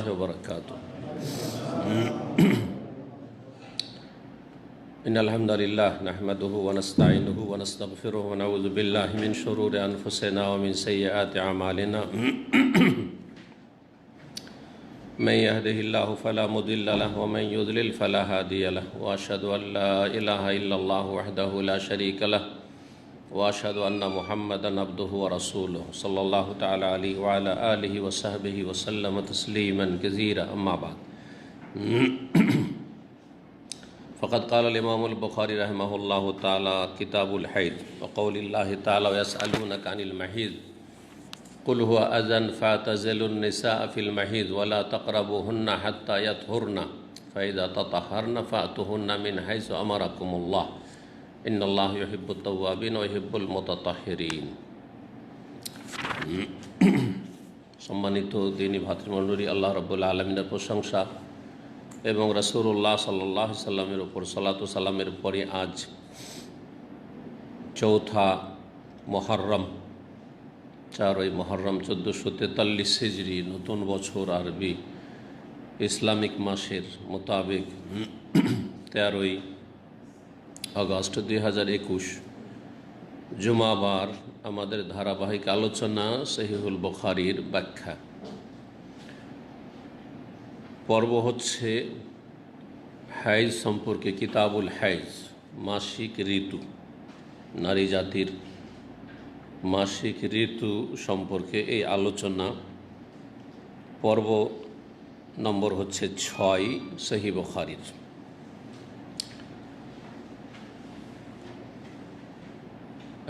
वबरकातुह। इन्नल हम्दुलिल्लाह नहमदुहु व नस्तईनुहु व नस्तगफिरुहु व नऊज़ु बिल्लाहि मिन शुरूरि अनफुसिना व मिन सय्यिआति अमालिना। मन यहदिहिल्लाहु फला मुदिल्ल लहु व मन युद्लिल फला हादिय लहु व अशहदु अन ला इलाहा इल्लल्लाहु वहदहु ला शरीक लहु व अशहदु अन्न मुहम्मदन अब्दुहु व रसूलुहु सल्लल्लाहु तआला अलैहि व अला आलिहि व सहबिहि व सल्लम तस्लीमन कसीरा। अम्मा बाद, फ़क़द क़ाल इमामुल बुख़ारी रहमहुल्लाहु तआला किताबुल हैज़ व क़ौलिल्लाहि तआला यसअलूनका अनिल महीज़ क़ुल हुवा अज़न फ़अतज़िलुन निसाअ फ़िल महीज़ व ला तक़रबूहुन्ना हत्ता यत्हुरना फ़इज़ा ततहहरन फ़अतूहुन्ना मिन हैसु अमरकुमुल्लाह इन्नल्लाह युहिब्बुत तव्वाबीन व युहिब्बुल मुतत्तहिरीन। सम्मानित दीनी भातृमंडলী, আল্লাহ রাব্বুল আলামিনের প্রশংসা এবং রাসূলুল্লাহ সাল্লাল্লাহু আলাইহি সাল্লামের উপর সালাতু সালামের পরে আজ চৌথা মুহররম, 4ই মুহররম 1443 হিজরি নতুন বছর আরবি ইসলামিক মাসের মোতাবেক 13ই আগস্ট 2021 জুমাবার আমাদের ধারাবাহিক আলোচনা সহিহুল বুখারীর ব্যাখ্যা পর্ব হচ্ছে হাইজ সম্পর্কে। কিতাবুল হাইজ, মাসিক ঋতু, নারী জাতির মাসিক ঋতু সম্পর্কে এই আলোচনা। পর্ব নম্বর হচ্ছে 6 সহিহ বুখারীর।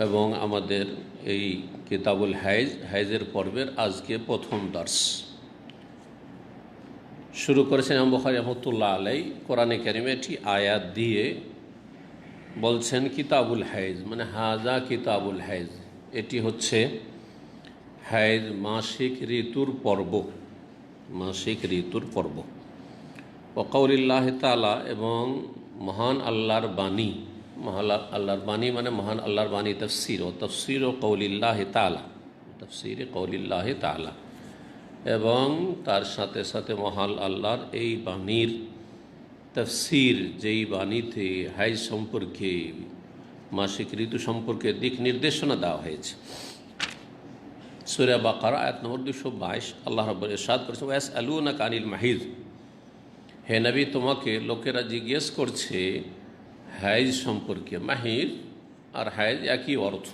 এবং আমাদের এই কিতাবুল হাইজের পর্বের আজকে প্রথম দর্স শুরু করেছেন ইমাম বুখারী রাহমাতুল্লাহ আলাইহি। কোরআনে কারিমে একটি আয়াত দিয়ে বলছেন কিতাবুল হাইজ মানে হাজা কিতাবুল হাইজ, এটি হচ্ছে হাইজ মাসিক ঋতুর পর্ব, মাসিক ঋতুর পর্ব। ওয়া কাউলিল্লাহি তাআলা, এবং মহান আল্লাহর বাণী, মহান আল্লাহর বাণী মানে মহান আল্লাহর বাণী তাফসীর ও তাফসীর ও কৌলিল্লাহি তাআলা, তাফসীর কৌলিল্লাহি তাআলা, এবং তার সাথে সাথে মহান আল্লাহর এই বাণীর তাফসীর, যেই বাণীতে হাইজ সম্পর্কে, মাসিক ঋতু সম্পর্কে দিক নির্দেশনা দেওয়া হয়েছে। সূরা বাকারা আয়াত নম্বর 222 আল্লাহ রাব্বুল ইরশাদ করেছেন ওয়াসআলুনাকা আনিল মাহিজ, হে নবী তোমাকে লোকেরা জিজ্ঞেস করছে হাইজ সম্পর্কে। মাহিজ আর হাইজ একই অর্থ,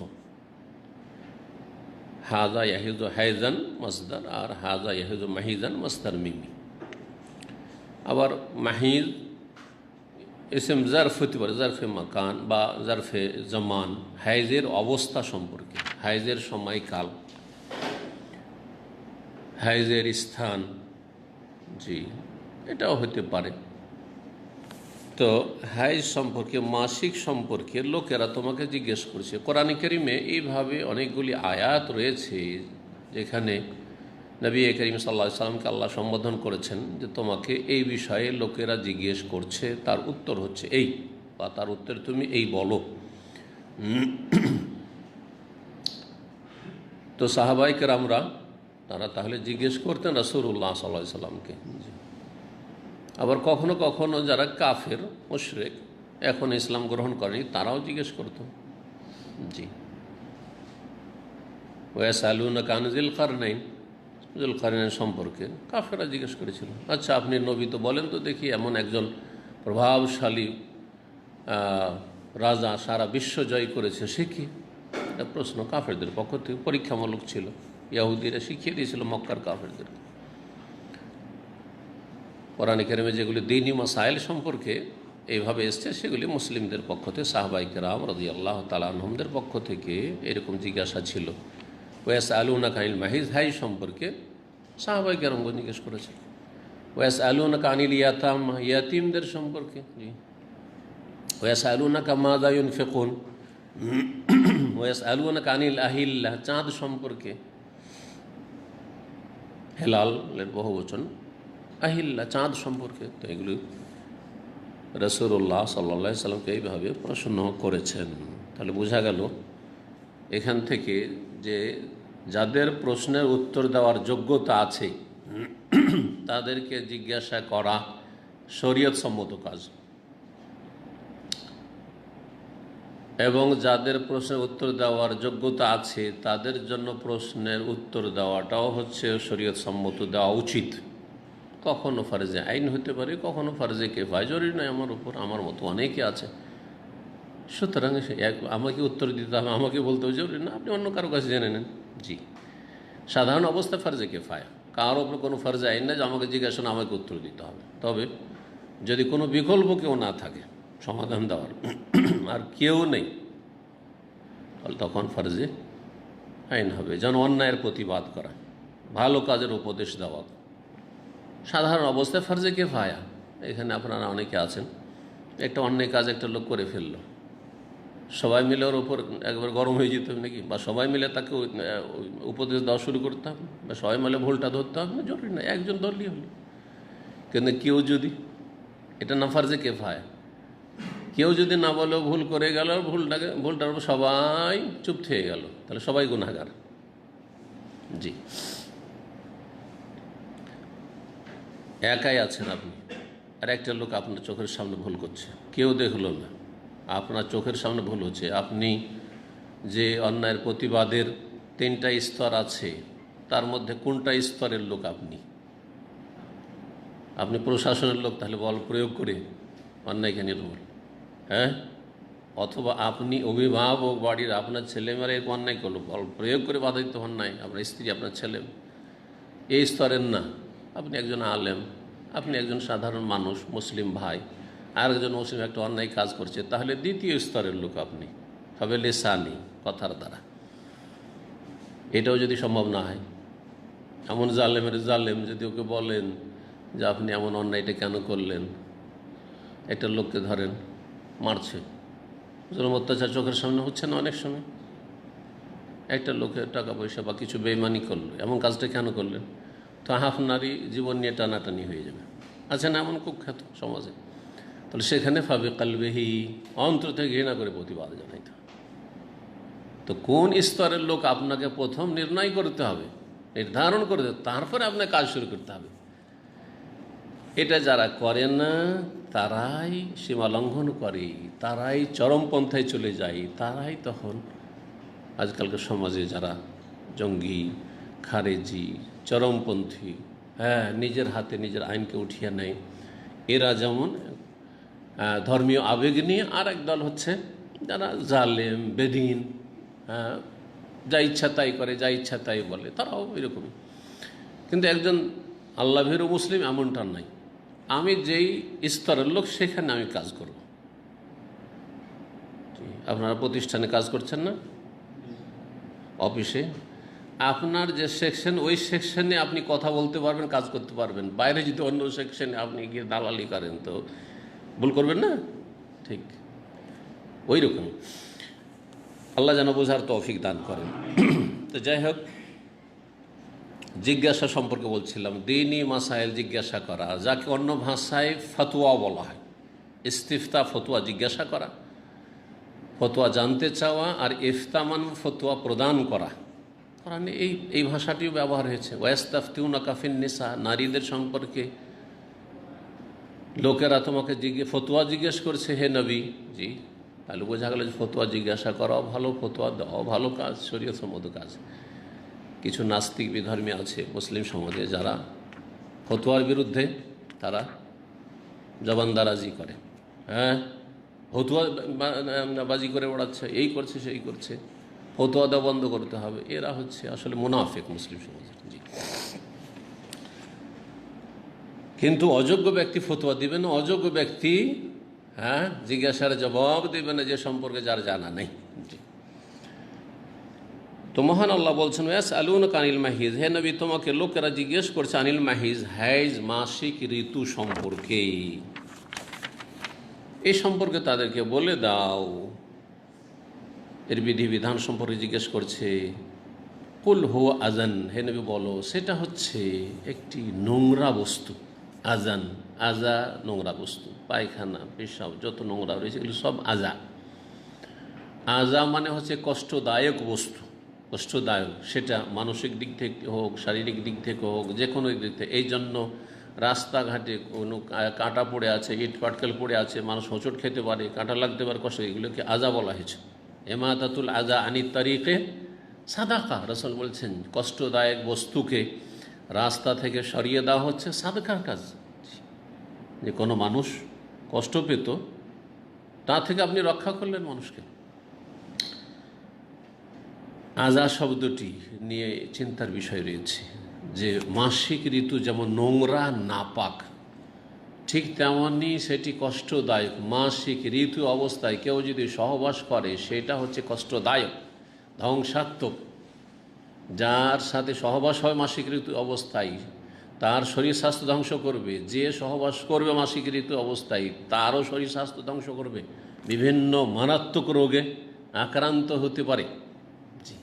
হাজা ইয়াহিজু হাইজান মাসদার আর হাজা ইয়াহিজু মাহিজান মাসদার মিমি। আবার মাহিজ ইসম জারফ হতে পারে, জারফে মাকান বা জারফে জামান, হাইজের অবস্থা সম্পর্কে, হাইজের সময়কাল, হাইজের স্থান, জি এটাও হতে পারে। তো হাইজ সম্পর্কে, মাসিক সম্পর্কে লোকেরা তোমাকে জিজ্ঞেস করছে। কোরআন কারিমে এইভাবে অনেকগুলি আয়াত রয়েছে যেখানে নবী করিম সাল্লাল্লাহু আলাইহি ওয়াসাল্লামকে আল্লাহ সম্বোধন করেছেন যে তোমাকে এই বিষয়ে লোকেরা জিজ্ঞেস করছে, তার উত্তর হচ্ছে এই, বা তার উত্তর তুমি এই বলো। তো সাহাবায়ে কেরামরা তারা তাহলে জিজ্ঞেস করতেন রাসূলুল্লাহ সাল্লাল্লাহু আলাইহি ওয়াসাল্লামকে। আবার কখনো কখনো যারা কাফের মুশরিক, এখন ইসলাম গ্রহণ করেনি, তারাও জিজ্ঞেস করত। জি, ওয়াসালুনাকা আন যিল কারনাইন, যুল কারনাইন সম্পর্কে কাফেররা জিজ্ঞেস করেছিল। আচ্ছা আপনি নবী তো বলেন তো দেখি, এমন একজন প্রভাবশালী রাজা সারা বিশ্ব জয় করেছে, সে কি? এটা প্রশ্ন কাফেরদের পক্ষ থেকে, পরীক্ষামূলক ছিল। ইহুদিরা শিখিয়ে দিয়েছিল মক্কার কাফেরদের। কোরআন কারিমে যেগুলি দ্বীনি মাসাইল সম্পর্কে এইভাবে এসছে, সেগুলি মুসলিমদের পক্ষ থেকে, সাহাবায়ে কেরাম রাদিয়াল্লাহু তাআলা আনহুমদের পক্ষ থেকে এরকম জিজ্ঞাসা ছিল। ওয়াসআলুনাকা আনিল মাহিজ, হাইজ সম্পর্কে সাহাবায়ে কেরামগণ জিজ্ঞেস করেছে। ওয়াসআলুনাকা আনিল ইয়াতাম, ইয়াতিমদের সম্পর্কে। জি, ওয়াসআলুনাকা মাযা ইউনফিকুন, ওয়াসআলুনাকা আনিল আহিল্লাহ, চাঁদ সম্পর্কে। হেলালের বহুবচন আহিল্লা, চাঁদ সম্পর্কে। তো এগুলি রাসূলুল্লাহ সাল্লাল্লাহু আলাইহি সাল্লামকে এইভাবে প্রশ্ন করেছেন। তাহলে বোঝা গেল এখান থেকে যে যাদের প্রশ্নের উত্তর দেওয়ার যোগ্যতা আছে তাদেরকে জিজ্ঞাসা করা শরীয়ত সম্মত কাজ, এবং যাদের প্রশ্নের উত্তর দেওয়ার যোগ্যতা আছে তাদের জন্য প্রশ্নের উত্তর দেওয়াটাও হচ্ছে শরীয়ত সম্মত, দেওয়া উচিত। কখনো ফারজে আইন হতে পারে, কখনো ফারজে কিফায়া, জরুরি নয় আমার উপর, আমার মতো অনেকে আছে। সুতরাং আমাকে উত্তর দিতে হবে, আমাকে বলতে হবে জরুরি না, আপনি অন্য কারো কাছে জেনে নেন। জি, সাধারণ অবস্থা ফারজে কিফায়া, কারোর ওপর কোনো ফারজে আইন না যে আমাকে জিজ্ঞাসা না আমাকে উত্তর দিতে হবে। তবে যদি কোনো বিকল্প কেউ না থাকে সমাধান দেওয়ার আর কেউ নেই, তাহলে তখন ফারজে আইন হবে। যেন অন্যায়ের প্রতিবাদ করা, ভালো কাজের উপদেশ দেওয়া সাধারণ অবস্থায় ফারজে কিফায়া। এখানে আপনারা অনেকে আছেন, একটা অন্যায় কাজ একটা লোক করে ফেললো, সবাই মিলে ওর ওপর একবার গরম হয়ে যেতে হবে নাকি, বা সবাই মিলে তাকে উপদেশ দেওয়া শুরু করতে হবে, বা সবাই মিলে ভুলটা ধরতে হবে না, জরুরি না, একজন ধরলেই হলো। কিন্তু কেউ যদি, এটা না ফারজে কিফায়া, কেউ যদি না বলেও ভুল করে গেল, ভুলটার উপর সবাই চুপ থেকে গেল, তাহলে সবাই গুনাহগার। জি, একাই আছেন আপনি, আর একটা লোক আপনার চোখের সামনে ভুল করছে, কেউ দেখলো না, আপনার চোখের সামনে ভুল হচ্ছে। আপনি যে অন্যায়ের প্রতিবাদের 3টা স্তর আছে, তার মধ্যে কোনটা স্তরের লোক? আপনি প্রশাসনের লোক, তাহলে বল প্রয়োগ করে অন্যায়কে নির্মূল, হ্যাঁ? অথবা আপনি অভিভাবক, বাড়ির আপনার ছেলেমেয়েরা এরকম অন্যায় করলো, বল প্রয়োগ করে বাধা দিতে অন্যায়, আপনার স্ত্রী, আপনার ছেলে, এই স্তরের না। আপনি একজন আলেম, আপনি একজন সাধারণ মানুষ, মুসলিম ভাই, আর একজন মুসলিম একটা অন্যায় কাজ করছে, তাহলে দ্বিতীয় স্তরের লোক আপনি হবে লেসানি, কথার দ্বারা। এটাও যদি সম্ভব না হয়, এমন জালেম যদি ওকে বলেন যে আপনি এমন অন্যায়টা কেন করলেন, একটা লোককে ধরেন মারছে, জুলুম অত্যাচার চোখের সামনে হচ্ছে না অনেক সময়, একটা লোকের টাকা পয়সা বা কিছু বেইমানি করলো, এমন কাজটা কেন করলেন, তো আপনারই জীবন নিয়ে টানাটানি হয়ে যাবে। আচ্ছা না, এমন কুখ্যাত সমাজে, তাহলে সেখানে ফাবে কালবেহি, অন্তর থেকে ঘৃণা করে প্রতিবাদ জানাইতে হবে। তো কোন স্তরের লোক আপনাকে প্রথম নির্ণয় করতে হবে, নির্ধারণ করতে হবে, তারপরে আপনার কাজ শুরু করতে হবে। এটা যারা করে না তারাই সীমা লঙ্ঘন করে, তারাই চরমপন্থায় চলে যায়, তারাই তখন আজকালকার সমাজে যারা জঙ্গি, খারেজি, চরমপন্থী, হ্যাঁ, নিজের হাতে নিজের আইনকে উঠিয়ে নেয়, এরা যেমন ধর্মীয় আবেগ নিয়ে, আর একদল হচ্ছে যারা জালেম, বেদিন, হ্যাঁ, যা ইচ্ছা তাই করে, যা ইচ্ছা তাই বলে, তারাও এরকমই। কিন্তু একজন আল্লাহভীরু মুসলিম এমনটা নাই, আমি যেই স্তরের লোক সেখানে আমি কাজ করব। আপনারা প্রতিষ্ঠানে কাজ করছেন না, অফিসে আপনার যে সেকশন, ওই সেকশনে আপনি কথা বলতে পারবেন, কাজ করতে পারবেন। বাইরে যদি অন্য সেকশনে আপনি গিয়ে দালালি করেন তো ভুল করবেন না, ঠিক ওই রকম। আল্লাহ যেন বোঝার তৌফিক দান করেন। তো যাই হোক, জিজ্ঞাসা সম্পর্কে বলছিলাম, দ্বীনি মাসাইল জিজ্ঞাসা করা, যাকে অন্য ভাষায় ফতোয়া বলা হয়। ইস্তিফতা, ফতোয়া জিজ্ঞাসা করা, ফতোয়া জানতে চাওয়া, আর ইফতামান, ফতোয়া প্রদান করা। কোরআনে এই ভাষাটিও ব্যবহার হয়েছে। ওয়াস্তাফতিউনাকা ফিন-নিসা, নারীদের সম্পর্কে লোকেরা তোমাকে ফতোয়া জিজ্ঞেস করছে হে নবী। জি, তাহলে বোঝা গেল যে ফতোয়া জিজ্ঞাসা করাও ভালো, ফতোয়া দেওয়াও ভালো কাজ, শরীয়তসম্মত কাজ। কিছু নাস্তিক বিধর্মী আছে মুসলিম সমাজে, যারা ফতোয়ার বিরুদ্ধে তারা জবানদারাজি করে, হ্যাঁ, ফতোয়া বাজি করে ওড়াচ্ছে, এই করছে সেই করছে, ফতোয়া দেওয়া বন্ধ করতে হবে। এরা হচ্ছে আসলে মুনাফিক মুসলিম সমাজের। জি, কিন্তু অযোগ্য ব্যক্তি ফতোয়া দিবে না, অযোগ্য ব্যক্তি, হ্যাঁ, জিজ্ঞাসার জবাব দেবে না যে সম্পর্কে যার জানা নেই। জি, তো মহান আল্লাহ বলছেন, ইয়াসআলুনাকা আনিল মাহিজ, হে নবী তোমাকে লোকেরা জিজ্ঞেস করছে আনিল মাহিজ, হাইজ, মাসিক ঋতু সম্পর্কে। এই সম্পর্কে তাদেরকে বলে দাও, এর বিধিবিধান সম্পর্কে জিজ্ঞেস করছে। কুল হুয়া আজান, হে নবী বলো সেটা হচ্ছে একটি নোংরা বস্তু। আজান, আজা নোংরা বস্তু, পায়খানা, পেশাব, যত নোংরা রয়েছে এগুলো সব আজা। আজা মানে হচ্ছে কষ্টদায়ক বস্তু, কষ্টদায়ক, সেটা মানসিক দিক থেকে হোক, শারীরিক দিক থেকে হোক, যে কোনো দিক থেকে। এই জন্য রাস্তাঘাটে কোনো কাঁটা পড়ে আছে, ইট পাটকেল পড়ে আছে, মানুষ হোঁচট খেতে পারে, কাঁটা লাগতে পারে, কষ্ট, এগুলোকে আজা বলা হয়েছে। এমাতাতুল আজা আনি তারিকে সাদাকা। রাসূল বলছেন কষ্টদায়ক বস্তুকে রাস্তা থেকে সরিয়ে দেওয়া হচ্ছে সাদকার কাজ। যে কোনো মানুষ কষ্ট পেত, তা থেকে আপনি রক্ষা করলেন মানুষকে। আজা শব্দটি নিয়ে চিন্তার বিষয় রয়েছে যে মাসিক ঋতু যেমন নোংরা নাপাক, ঠিক তেমনই সেটি কষ্টদায়ক। মাসিক ঋতু অবস্থায় কেউ যদি সহবাস করে সেটা হচ্ছে কষ্টদায়ক, ধ্বংসাত্মক। যার সাথে সহবাস হয় মাসিক ঋতু অবস্থায় তার শরীর স্বাস্থ্য ধ্বংস করবে, যে সহবাস করবে মাসিক ঋতু অবস্থায় তারও শরীর স্বাস্থ্য ধ্বংস করবে, বিভিন্ন মারাত্মক রোগে আক্রান্ত হতে পারে। জি,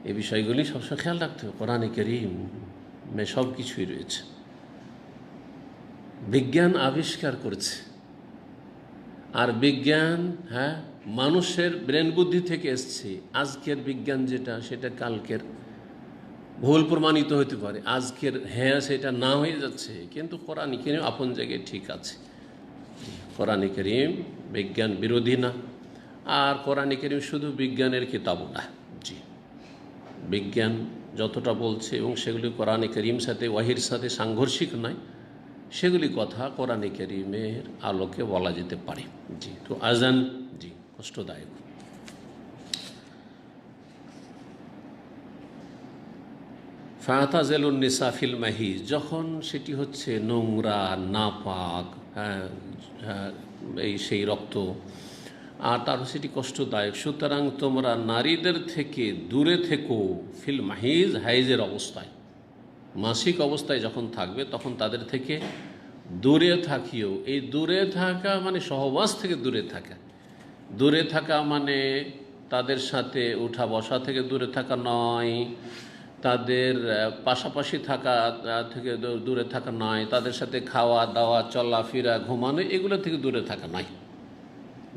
এই বিষয়গুলি সবসময় খেয়াল রাখতে হবে। কোরআনে কারীমে সব কিছুই রয়েছে। বিজ্ঞান আবিষ্কার করেছে, আর বিজ্ঞান মানুষের ব্রেন বুদ্ধি থেকে এসছে। আজকের বিজ্ঞান যেটা, সেটা কালকের ভুল প্রমাণিত হতে পারে, আজকের সেটা না হয়ে যাচ্ছে, কিন্তু কোরআনে কারীম আপন জায়গায় ঠিক আছে। কোরআনে কারীম বিজ্ঞান বিরোধী না, আর কোরআনে কারীম শুধু বিজ্ঞানের কিতাবও না। জি, বিজ্ঞান যতটা বলছে এবং সেগুলি কোরআনে কারীম সাথে ওয়াহির সাথে সাংঘর্ষিক নয়, সেগুলি কথা কোরআনে কারীমের আলোকে বলা যেতে পারে। জি, তো আজান জি কষ্টদায়ক। ফাতাজিলুন নিসা ফিল মাহিজ, যখন সেটি হচ্ছে নোংরা নাপাক, এই সেই রক্ত, আর তার সেটি কষ্টদায়ক, সুতরাং তোমরা নারীদের থেকে দূরে থেকো ফিল মাহিজ, হাইজের অবস্থায়, মাসিক অবস্থায় যখন থাকবে তখন তাদের থেকে দূরে থাকিও। এই দূরে থাকা মানে সহবাস থেকে দূরে থাকা। দূরে থাকা মানে তাদের সাথে উঠা বসা থেকে দূরে থাকা নয়, তাদের পাশাপাশি থাকা থেকে দূরে থাকা নয়, তাদের সাথে খাওয়া দাওয়া চলাফেরা ঘুমানো এগুলো থেকে দূরে থাকা নয়,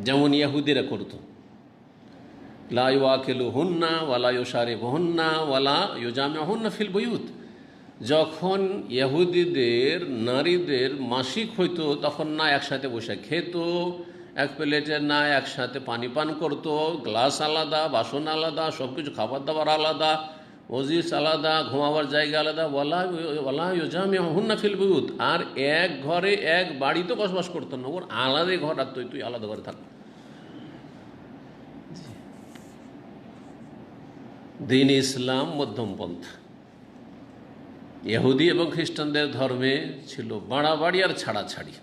যেমন ইয়াহুদিরা করত। লা ইউআকিলুহুন্না ওয়ালা ইউশারিবুহুন্না ওয়ালা ইউজামিউহুন্না ফিল বুয়ুত। যখন ইহুদিদের নারীদের মাসিক হইতো তখন না একসাথে বসে খেত এক প্লেটে, না একসাথে পানি পান করতো, গ্লাস আলাদা, বাসন আলাদা, সব কিছু খাবার দাবার আলাদা, মজলিস আলাদা, ঘুমাবার জায়গা আলাদা। ওয়ালা ইউজামিউহুন্না ফিল বুয়ুত। আর এক ঘরে এক বাড়িতে বসবাস করতো না, ওর আলাদা ঘর, আর তুই আলাদা ঘরে থাক। দ্বীন ইসলাম মধ্যমপন্থা। ইহুদি এবং খ্রিস্টানদের ধর্মে ছিল বাড়াবাড়ি আর ছাড়াছাড়ি।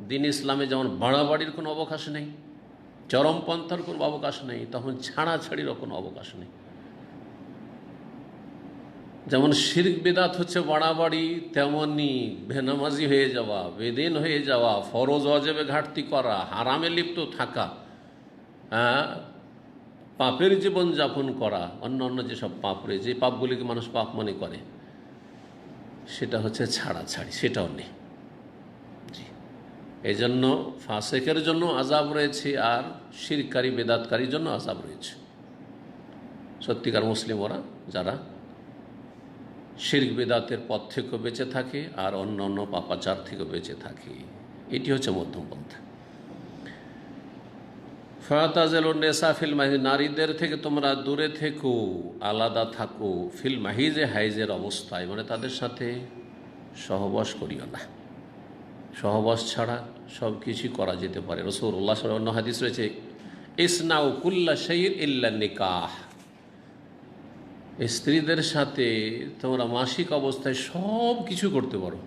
দ্বীন ইসলামে যেমন বাড়াবাড়ির কোনো অবকাশ নেই, চরমপন্থার কোনো অবকাশ নেই, তখন ছাড়াছাড়িরও কোনো অবকাশ নেই। যেমন শিরক বিদআত হচ্ছে বাড়াবাড়ি, তেমনি বেনামাজি হয়ে যাওয়া, বেদিন হয়ে যাওয়া, ফরজ ওয়াজিবে ঘাটতি করা, হারামে লিপ্ত থাকা, পাপের জীবন যাপন করা, অন্য অন্য যেসব পাপ রয়েছে, যে পাপগুলিকে মানুষ পাপ মনে করে, সেটা হচ্ছে ছাড়াছাড়ি, সেটাও নেই। জি, এই জন্য ফাসেকের জন্য আযাব রয়েছে, আর শিরকারী বেদাতকারীর জন্য আযাব রয়েছে। সত্যিকার মুসলিম ওরা যারা শিরক বেদাতের পথ থেকে বেঁচে থাকে আর অন্য অন্য পাপাচার থেকে বেঁচে থাকে, এটি হচ্ছে মধ্যমপন্থা। ফাতাজিলুন নিসা ফিল মাহিজ, নারীদের থেকে তোমরা দূরে থেকো, আলাদা থাকো, ফিল মাহিজে, হাইজের অবস্থায়, মানে তাদের সাথে সহবাস করিও না। সহবাস ছাড়া সব কিছুই করা যেতে পারে। রাসূলুল্লাহ সাল্লাল্লাহু আলাইহি ওয়াসাল্লাম হাদিস রয়েছে, ইসনাউ কুল্লা শাইইন ইল্লা নিকাহ। স্ত্রীদের সাথে তোমরা মাসিক অবস্থায় সব কিছু করতে পারো,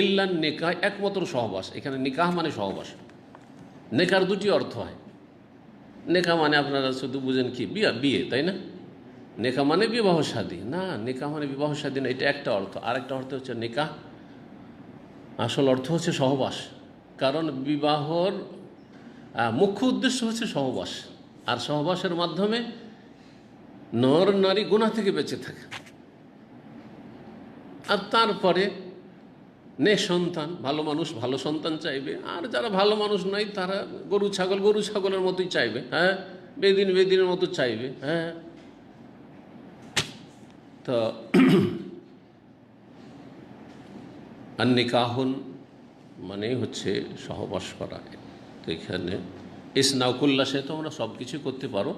ইল্লা নিকাহ, একমাত্র সহবাস। এখানে নিকাহ মানে সহবাস। নেকার দুটি অর্থ হয়। নেকা মানে আপনারা শুধু বুঝেন কি বিয়ে, তাই না? নেকা মানে বিবাহ শাদী না, নেকা মানে বিবাহ শাদী না, এটা একটা অর্থ। আরেকটা অর্থ হচ্ছে নেকাহ, আসল অর্থ হচ্ছে সহবাস। কারণ বিবাহর মুখ্য উদ্দেশ্য হচ্ছে সহবাস, আর সহবাসের মাধ্যমে নর নারী গুনাহ থেকে বেঁচে থাকে। আর তারপরে সন্তান, ভালো মানুষ ভালো সন্তান চাইবে, আর যারা ভালো মানুষ নাই তারা গরু ছাগলের মতোই চাইবে, বেদিনের মতো চাইবে। তো আর নিকাহুন মানে হচ্ছে সহবাস করা। তো এখানে ইসনাউকুল্লা সে তোমরা সব কিছু করতে পারো,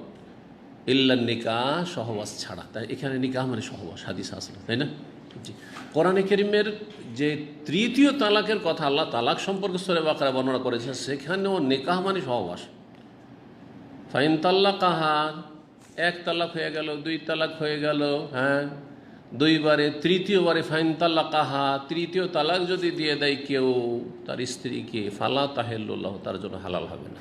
ইল্লা নিকাহ সহবাস ছাড়া। তাই এখানে নিকাহ মানে সহবাস, হাদিস আসলে, তাই না? জি। কোরআনে কারীমের যে তৃতীয় তালাকের কথা আল্লাহ তালাক সম্পর্কে সূরা বাকারা বর্ণনা করেছে, সেখানেও নিকাহ মানে সহবাস। ফাইন তাল্লাকাহা, এক তালাক হয়ে গেল, দুই তালাক হয়ে গেল, হ্যাঁ, দুইবারে, তৃতীয়বারে ফাইন তাল্লাকাহা, তৃতীয় তালাক যদি দিয়ে দেয় কেউ তার স্ত্রীকে, ফালা তাহিল্লুল্লাহ, তার জন্য হালাল হবে না,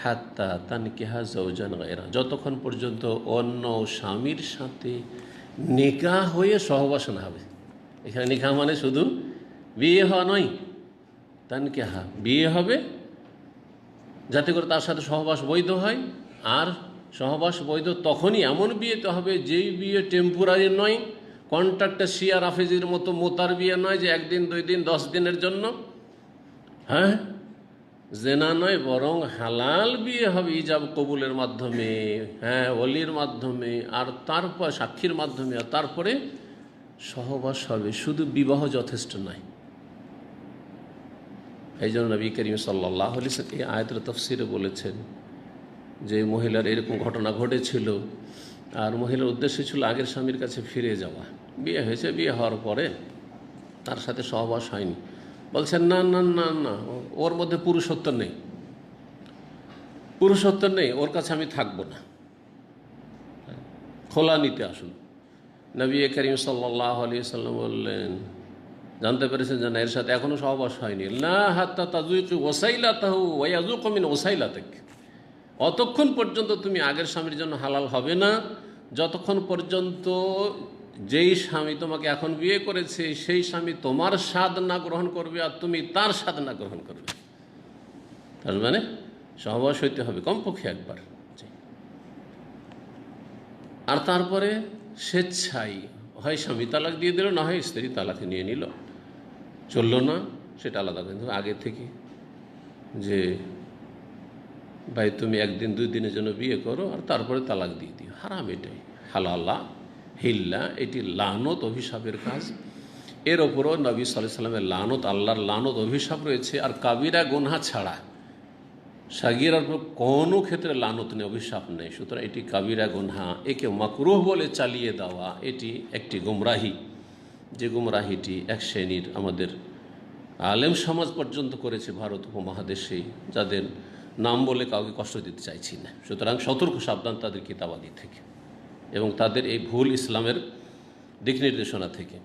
হাত্তা তানকিহা যাওজান গায়রা, যতক্ষণ পর্যন্ত অন্য স্বামীর সাথে নিকাহ হয়ে সহবাস না হবে। এখানে নিকাহ মানে শুধু বিয়ে হওয়া নয়, তানকিহা বিয়ে হবে যাতে করে তার সাথে সহবাস বৈধ হয়। আর সহবাস বৈধ তখনই, এমন বিয়েতে হবে যেই বিয়ে টেম্পোরারি নয়, কন্ট্রাক্টে শিয়া রাফেজির মতো মোতার বিয়ে নয় যে একদিন, 2 দিন, 10 দিনের জন্য, হ্যাঁ, জেনা নয়, বরং হালাল বিয়ে হবে ইজাব কবুলের মাধ্যমে, হ্যাঁ, ওলির মাধ্যমে, আর তারপর সাক্ষীর মাধ্যমে, আর তারপরে সহবাস হবে। শুধু বিবাহ যথেষ্ট নয়। এই জন্য নবী করিম সাল্লাল্লাহু আলাইহি ওয়াসাল্লাম এই আয়াতের তাফসিরে বলেছেন যে মহিলার এরকম ঘটনা ঘটেছিল, আর মহিলার উদ্দেশ্য ছিল আগের স্বামীর কাছে ফিরে যাওয়া। বিয়ে হয়েছে, বিয়ে হওয়ার পরে তার সাথে সহবাস হয়নি। বলছেন না না না না, ওর মধ্যে পুরুষত্ব নেই, পুরুষত্ব নেই, ওর কাছে আমি থাকবো না, খোলা নিতে আসুন। নবী করিম সাল্লাল্লাহু আলাইহি ওয়াসাল্লাম বললেন, জানতে পেরেছেন যে না, এর সাথে এখনও সহবাস হয়নি, লা হাত্তা তাযুকু ওয়াসাইলাতাহু ওয়া ইয়াযুকু মিন ওয়াসাইলাতিক, অতক্ষণ পর্যন্ত তুমি আগের স্বামীর জন্য হালাল হবে না, যতক্ষণ পর্যন্ত যেই স্বামী তোমাকে এখন বিয়ে করেছে সেই স্বামী তোমার স্বাদ না গ্রহণ করবে আর তুমি তার স্বাদ না গ্রহণ করবে। তার মানে সহবাস হইতে হবে কমপক্ষে একবার। আর তারপরে স্বেচ্ছায় হয় স্বামী তালাক দিয়ে দিল, না হয় স্ত্রী তালাকে নিয়ে নিল, চলল না, সেটা আলাদা। কিন্তু আগে থেকে যে ভাই তুমি 1 দিন 2 দিনের জন্য বিয়ে করো আর তারপরে তালাক দিয়ে দিও, হারাম। এটাই হালালা হিল্লা, এটি লানত, অভিশাপের কাজ। এর ওপরও নবী সাল্লাল্লাহু আলাইহি ওয়াসাল্লামের লানত, আল্লাহর লানত, অভিশাপ রয়েছে। আর কাবিরা গুনাহ ছাড়া সাগীরার উপর কোনো ক্ষেত্রে লানত নেই, অভিশাপ নেই। সুতরাং এটি কাবিরা গুনাহ, একে মাকরুহ বলে চালিয়ে দেওয়া এটি একটি গুমরাহি, যে গুমরাহিটি এক শ্রেণীর আমাদের আলেম সমাজ পর্যন্ত করেছে ভারত উপমহাদেশেই, যাদের নাম বলে কাউকে কষ্ট দিতে চাইছি না। সুতরাং সতর্ক সাবধান তাদের কিতাবাদি থেকে এবং তাদের এই ভুল ইসলামের দিক নির্দেশনা থেকে।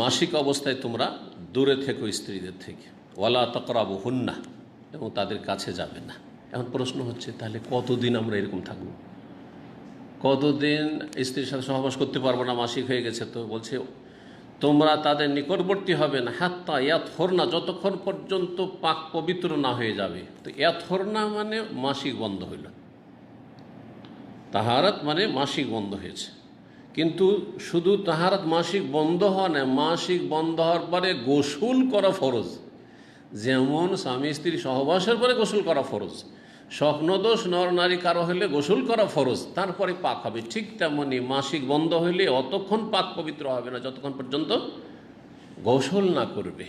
মাসিক অবস্থায় তোমরা দূরে থেকো স্ত্রীদের থেকে, ওয়ালা তাকরাবুহুন্না, এবং তাদের কাছে যাবে না। এখন প্রশ্ন হচ্ছে, তাহলে কতদিন আমরা এরকম থাকব? কতদিন স্ত্রীর সাথে সহবাস করতে পারবো না? মাসিক হয়ে গেছে তো বলছে তোমরা তাদের নিকটবর্তী হবে না, হাত্তা ইয়াতহরনা, যতক্ষণ পর্যন্ত পাক পবিত্র না হয়ে যাবে। তো ইয়াতহরনা মানে মাসিক বন্ধ হইল, তাহারাত মানে মাসিক বন্ধ হয়েছে। কিন্তু শুধু তাহারাত মাসিক বন্ধ হওয়া না, মাসিক বন্ধ হওয়ার পরে গোসল করা ফরজ। যেমন স্বামী স্ত্রী সহবাসের পরে গোসল করা ফরজ, স্বপ্নদোষ নর নারী কারো হলে গোসল করা ফরজ, তারপরে পাক হবে। ঠিক তেমনি মাসিক বন্ধ হইলে অতক্ষণ পাক পবিত্র হবে না যতক্ষণ পর্যন্ত গোসল না করবে।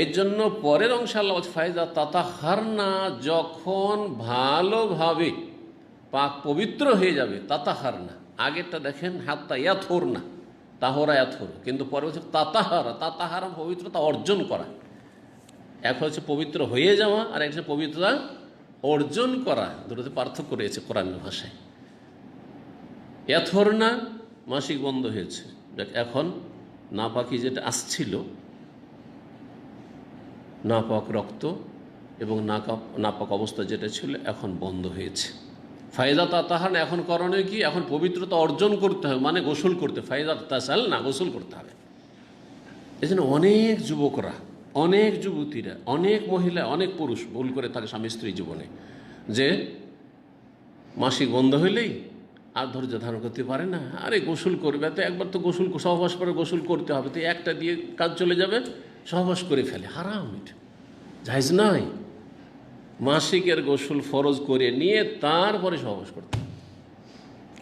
এই জন্য পরের অংশে আল্লাহ ফায়দা তাতাহারনা, যখন ভালোভাবে পাক পবিত্র হয়ে যাবে, তাতাহারনা। আগেরটা দেখেন হাত্তা ইয়াথোর না, তাহরা ইয়াথোর, কিন্তু পরে হচ্ছে তাতাহারা, তাতাহারা পবিত্রতা অর্জন করা। এক হচ্ছে পবিত্র হয়ে যাওয়া আর এক হচ্ছে পবিত্রতা অর্জন করা, দুটোতে পার্থক্য রয়েছে কোরআন ভাষায়। ইয়াথোর না মাসিক বন্ধ হয়েছে, এখন নাপাকি যেটা আসছিল, নাপাক রক্ত এবং নাপাক অবস্থা যেটা ছিল এখন বন্ধ হয়েছে। ফায়দা তাতাহার, এখন করণীয় কি? এখন পবিত্রতা অর্জন করতে হবে, মানে গোসল করতে। ফায়দা তাসাল না, গোসল করতে হবে। এই জন্য অনেক যুবকরা, অনেক যুবতীরা, অনেক মহিলা, অনেক পুরুষ ভুল করে থাকে স্বামী স্ত্রী জীবনে, যে মাসিক বন্ধ হইলেই আর ধৈর্য ধারণ করতে পারে না। আরে গোসল করবে তো, একবার তো গোসল, সহবাস পরে গোসল করতে হবে, তো একটা দিয়ে কাজ চলে যাবে, সহবাস করে ফেলে। হারাম, এটা জায়েজ নয়। মাসিকের গোসল ফরজ করে নিয়ে তারপরে সহবাস করতে,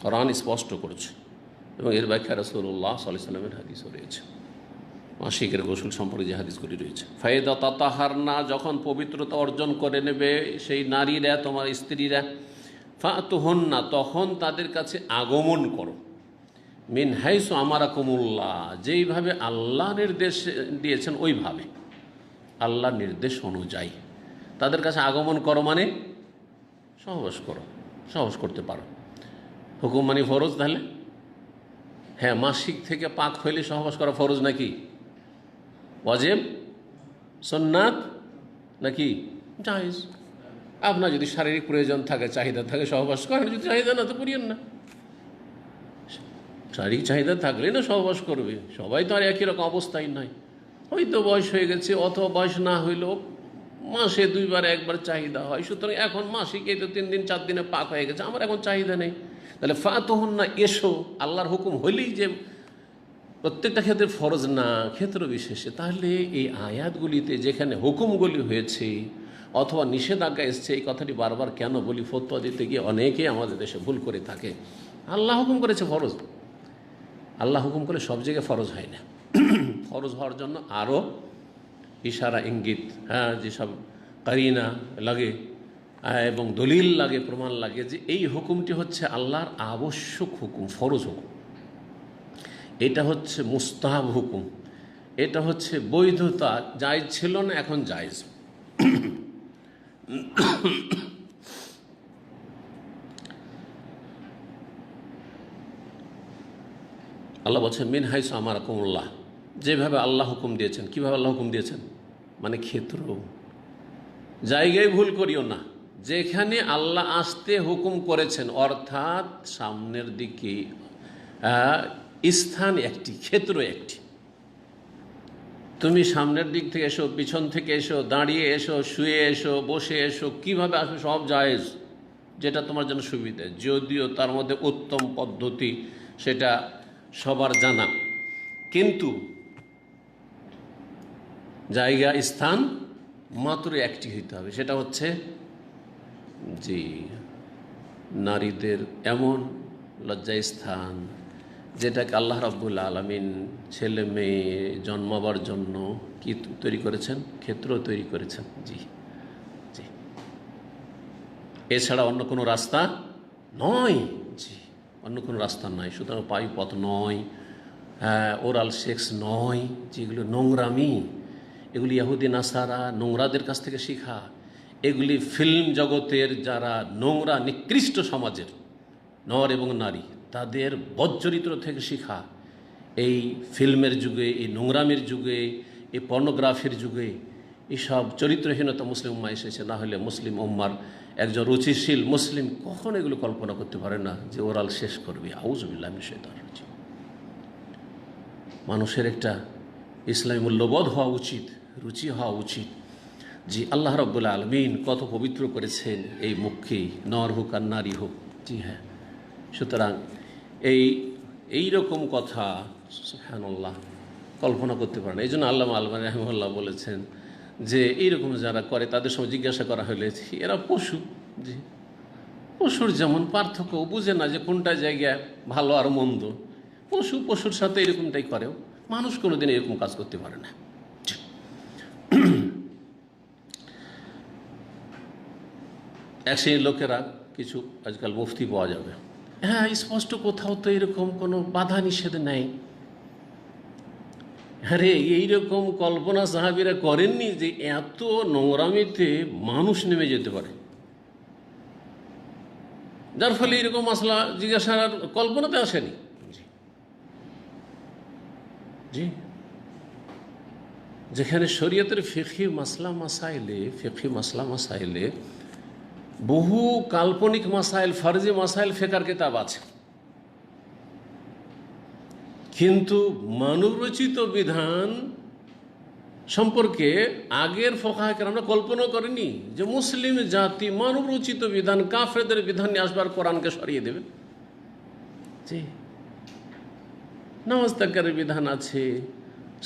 কোরআন স্পষ্ট করেছে। এবং এর ব্যাখ্যা রাসূলুল্লাহ সাল্লাল্লাহু আলাইহি ওয়াসাল্লামের হাদিসও রয়েছে। মাসিকের গোসল সম্পর্কে যে হাদিসগুলি রয়েছে, ফায়দা তাতাহারনা, যখন পবিত্রতা অর্জন করে নেবে সেই নারীরা, তোমার স্ত্রীরা, ফাতুহুন্না, তখন তাদের কাছে আগমন করো, মিন হাইসু আমারাকুমুল্লাহ, যেইভাবে আল্লাহ নির্দেশ দিয়েছেন ওইভাবে, আল্লাহর নির্দেশ অনুযায়ী তাদের কাছে আগমন করো, মানে সহবাস করো, সহবাস করতে পারো। হুকুম মানে ফরজ, তাহলে হ্যাঁ, মাসিক থেকে পাক হইলে সহবাস করা ফরজ নাকি ওয়াজিব, সুন্নাত নাকি জায়েজ? আপনার যদি শারীরিক প্রয়োজন থাকে, চাহিদা থাকে, সহবাস করেন, যদি চাহিদা না তো করিয়েন না। শারীরিক চাহিদা থাকলে না সহবাস করবে, সবাই তো আর একই রকম অবস্থায় নয়। হয়তো বয়স হয়ে গেছে, অথবা বয়স না হইলেও মাসে 2 বার 1 বার চাহিদা হয়, সুতরাং এখন মাসিক এই তো 3 দিন 4 দিনে পাক হয়ে গেছে, আমার এখন চাহিদা নেই, তাহলে ফাতুহুন্না, এসো। আল্লাহর হুকুম হলেই যে প্রত্যেকটা ক্ষেত্রে ফরজ না, ক্ষেত্র বিশেষে, তাহলে এই আয়াতগুলিতে যেখানে হুকুমগুলি হয়েছে অথবা নিষেধাজ্ঞা এসছে, এই কথাটি বারবার কেন বলি, ফতোয়া দিতে গিয়ে অনেকে আমাদের দেশে ভুল করে থাকে। আল্লাহ হুকুম করেছে ফরজ, আল্লাহ হুকুম করে সব জায়গায় ফরজ হয় না। ফরজ হওয়ার জন্য আরও ইশারা, ইঙ্গিত, হ্যাঁ, যেসব কারিনা লাগে এবং দলিল লাগে, প্রমাণ লাগে যে এই হুকুমটি হচ্ছে আল্লাহর আবশ্যক হুকুম, ফরজ হুকুম, এটা হচ্ছে মুস্তাহাব হুকুম, এটা হচ্ছে বৈধতা, জায়েজ ছিল না, এখন জায়েজ। আল্লাহ বলছেন মিন হাইসু আমারাকুমুল্লাহ, যেভাবে আল্লাহ হুকুম দিয়েছেন। কীভাবে আল্লাহ হুকুম দিয়েছেন মানে ক্ষেত্র, জায়গায় ভুল করিও না, যেখানে আল্লাহ আসতে হুকুম করেছেন, অর্থাৎ সামনের দিকে স্থান একটি, ক্ষেত্র একটি। তুমি সামনের দিক থেকে এসো, পিছন থেকে এসো, দাঁড়িয়ে এসো, শুয়ে এসো, বসে এসো, কিভাবে আসো সব জায়েজ, যেটা তোমার জন্য সুবিধা, যদিও তার মধ্যে উত্তম পদ্ধতি সেটা সবার জানা, কিন্তু জায়গা, স্থান মাত্র একটি হইতে হবে। সেটা হচ্ছে যে নারীদের এমন লজ্জায় স্থান যেটাকে আল্লাহ রাব্বুল আলামিন ছেলে মেয়ে জন্মাবার জন্য কি তৈরি করেছেন, ক্ষেত্র তৈরি করেছেন। জি জি, এছাড়া অন্য কোনো রাস্তা নয়। জি, অন্য কোনো রাস্তা নয়। সুতরাং পায়ুপথ নয়, ওরাল সেক্স নয়, যেগুলো নোংরামি, এগুলি ইহুদি নাসারা নোংরাদের কাছ থেকে শেখা, এগুলি ফিল্ম জগতের যারা নোংরা নিকৃষ্ট সমাজের নর এবং নারী, তাদের বদচরিত্র থেকে শেখা। এই ফিল্মের যুগে, এই নোংরামের যুগে, এই পর্নোগ্রাফির যুগে এইসব চরিত্রহীনতা মুসলিম উম্মা এসেছে। না হলে মুসলিম উম্মার একজন রুচিশীল মুসলিম কখন এগুলো কল্পনা করতে পারে না যে ওরাল শেষ করবে। আউযুবিল্লাহি মিনাশ শাইতানির রাজিম। মানুষের একটা ইসলামী মূল্যবোধ হওয়া উচিত, রুচি হওয়া উচিত। জি, আল্লাহ রাব্বুল আলামিন কত পবিত্র করেছেন এই মুখকে, নর হোক আর নারী হোক। জি হ্যাঁ, সুতরাং এই রকম কথা সুবহানাল্লাহ কল্পনা করতে পারে না। এই জন্য আল্লামা আলবানী রাহিমাহুল্লাহ বলেছেন যে এইরকম যারা করে তাদের সঙ্গে জিজ্ঞাসা করা হলে এরা পশু। জি, পশুর যেমন পার্থক্য বুঝে না যে কোনটা জায়গায় ভালো আর মন্দ, পশু পশুর সাথে এরকমটাই করেও, মানুষ কোনোদিন এরকম কাজ করতে পারে না। এক শ্রেণীর লোকেরা কিছু আজকাল মুফতি পাওয়া যাবে, হ্যাঁ স্পষ্ট কোথাও তো এরকম কোনো বাধা নিষেধ নেই। আরে এইরকম কল্পনা সাহাবীরা করেননি যে এত নোংরামিতে মানুষ নেমে যেতে পারে, যার ফলে এরকম মাসলা জিজ্ঞাসার কল্পনাতে আসেনি। জি জি, যেখানে শরীয়তের ফিকহি মাসলা মাসাইলে বহু কাল্পনিক মাসাইল, ফরজি মাসাইল ফেকার কিতাব আছে, কিন্তু মানবরচিত বিধান সম্পর্কে আগের ফোকাহে কেরামরা কল্পনা করেনি যে মুসলিম জাতি মানবরচিত বিধান, কাফেরদের বিধান নিয়ে আসবার কোরআনকে সরিয়ে দেবে। জি, নামাজ ত্যাগের বিধান আছে,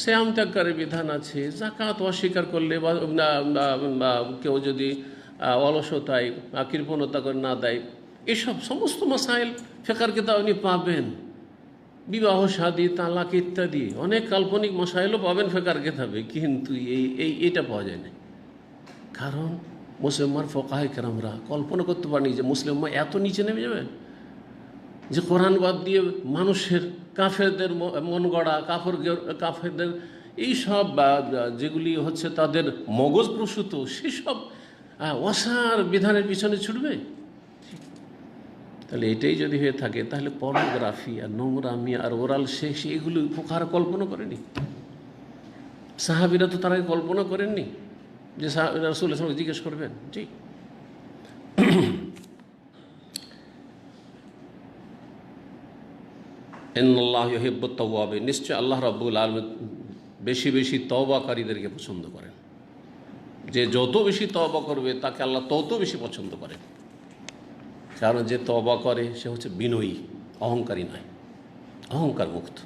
সিয়াম ত্যাগের বিধান আছে, যাকাত অস্বীকার করলে বা কেউ যদি অলসতায় কৃপণতা করে না দেয়, এসব সমস্ত মাসাইল ফিকহের কিতাবে আপনি পাবেন। বিবাহ শাদী তালাক ইত্যাদি অনেক কাল্পনিক মশাইলও পাবেন ফেকার কেতাবে, কিন্তু এইটা পাওয়া যায় না। কারণ মুসলমান ফোকাহে কেরামরা কল্পনা করতে পারেনি যে মুসলিম এত নিচে নেমে যাবে, যে কোরআন বাদ দিয়ে মানুষের কাফেরদের মন গড়া কাফেরদের এইসব যেগুলি হচ্ছে তাদের মগজ প্রসূত সেসব অসার বিধানের পিছনে ছুটবে। তাহলে এটাই যদি হয়ে থাকে তাহলে পর্নোগ্রাফি আর নোংরামি আর ওরাল শেষ এগুলো ফোকাহারা কল্পনা করেনি। সাহাবিরা তো তারা কল্পনা করেননি যে রাসূলুল্লাহ সাল্লাল্লাহু জিজ্ঞেস করবেন। জি, ইন্নাল্লাহা ইউহিব্বুত তাওয়াবিন, নিশ্চয় আল্লাহ রাব্বুল আলামিন বেশি বেশি তওবাকারীদেরকে পছন্দ করেন। যে যত বেশি তওবা করবে তাকে আল্লাহ তত বেশি পছন্দ করেন। কারণ যে তওবা করে সে হচ্ছে বিনয়ী, অহংকারী নয়, অহংকার মুক্ত।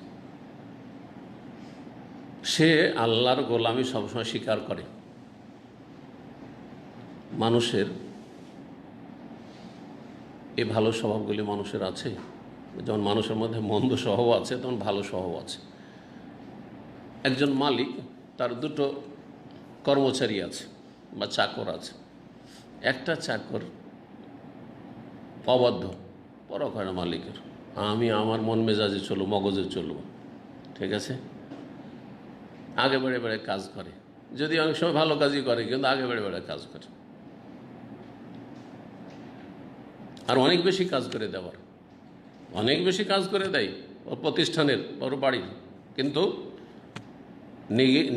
সে আল্লাহর গোলামি সবসময় স্বীকার করে। মানুষের এই ভালো স্বভাবগুলি মানুষের আছে, যেমন মানুষের মধ্যে মন্দ স্বভাব আছে তেমন ভালো স্বভাব আছে। একজন মালিক, তার দুটো কর্মচারী আছে বা চাকর আছে। একটা চাকর অবাধ্য, পরখ হয় না মালিকের, আমি আমার মন মেজাজে চলবো, মগজে চলবো, ঠিক আছে, আগে বেড়ে বেড়ে কাজ করে। যদি অনেক সময় ভালো কাজই করে, কিন্তু আগে বেড়ে বেড়ে কাজ করে, আর অনেক বেশি কাজ করে দেওয়ার, অনেক বেশি কাজ করে দেয় ওর প্রতিষ্ঠানের, ওর বাড়ির, কিন্তু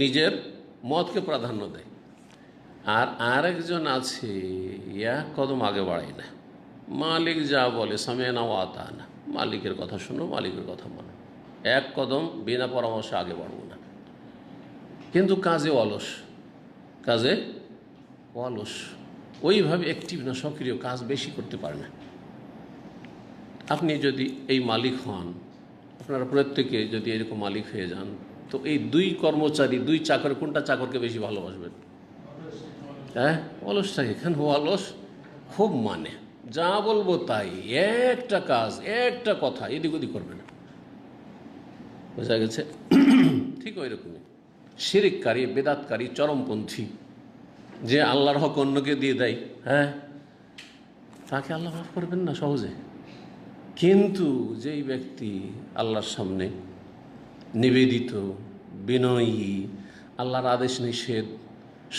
নিজের মতকে প্রাধান্য দেয়। আর আরেকজন আছে এক কদম আগে বাড়ায় না, মালিক যা বলে সামি'না ওয়া আতা'না, মালিকের কথা শোনো, মালিকের কথা মানো, এক কদম বিনা পরামর্শে আগে বাড়বো না। কিন্তু কাজে অলস, কাজে অলস, ওইভাবে অ্যাক্টিভ না, সক্রিয়, কাজ বেশি করতে পারে না। আপনি যদি এই মালিক হন, আপনারা প্রত্যেকে যদি এরকম মালিক হয়ে যান, তো এই দুই কর্মচারী, দুই চাকর, কোনটা চাকরকে বেশি ভালোবাসবেন? হ্যাঁ, অলসটাকে। কেন অলস? খুব মানে, যা বলবো তাই, একটা কাজ, একটা কথা এদিক ওদিক করবে না। বোঝা গেছে? ঠিক ওই রকমই শিরিককারী, বেদাতকারী, চরমপন্থী, যে আল্লাহর হক অন্যকে দিয়ে দেয়, হ্যাঁ, তাকে আল্লাহ মাফ করবেন না সহজে। কিন্তু যেই ব্যক্তি আল্লাহর সামনে নিবেদিত, বিনয়ী, আল্লাহর আদেশ নিষেধ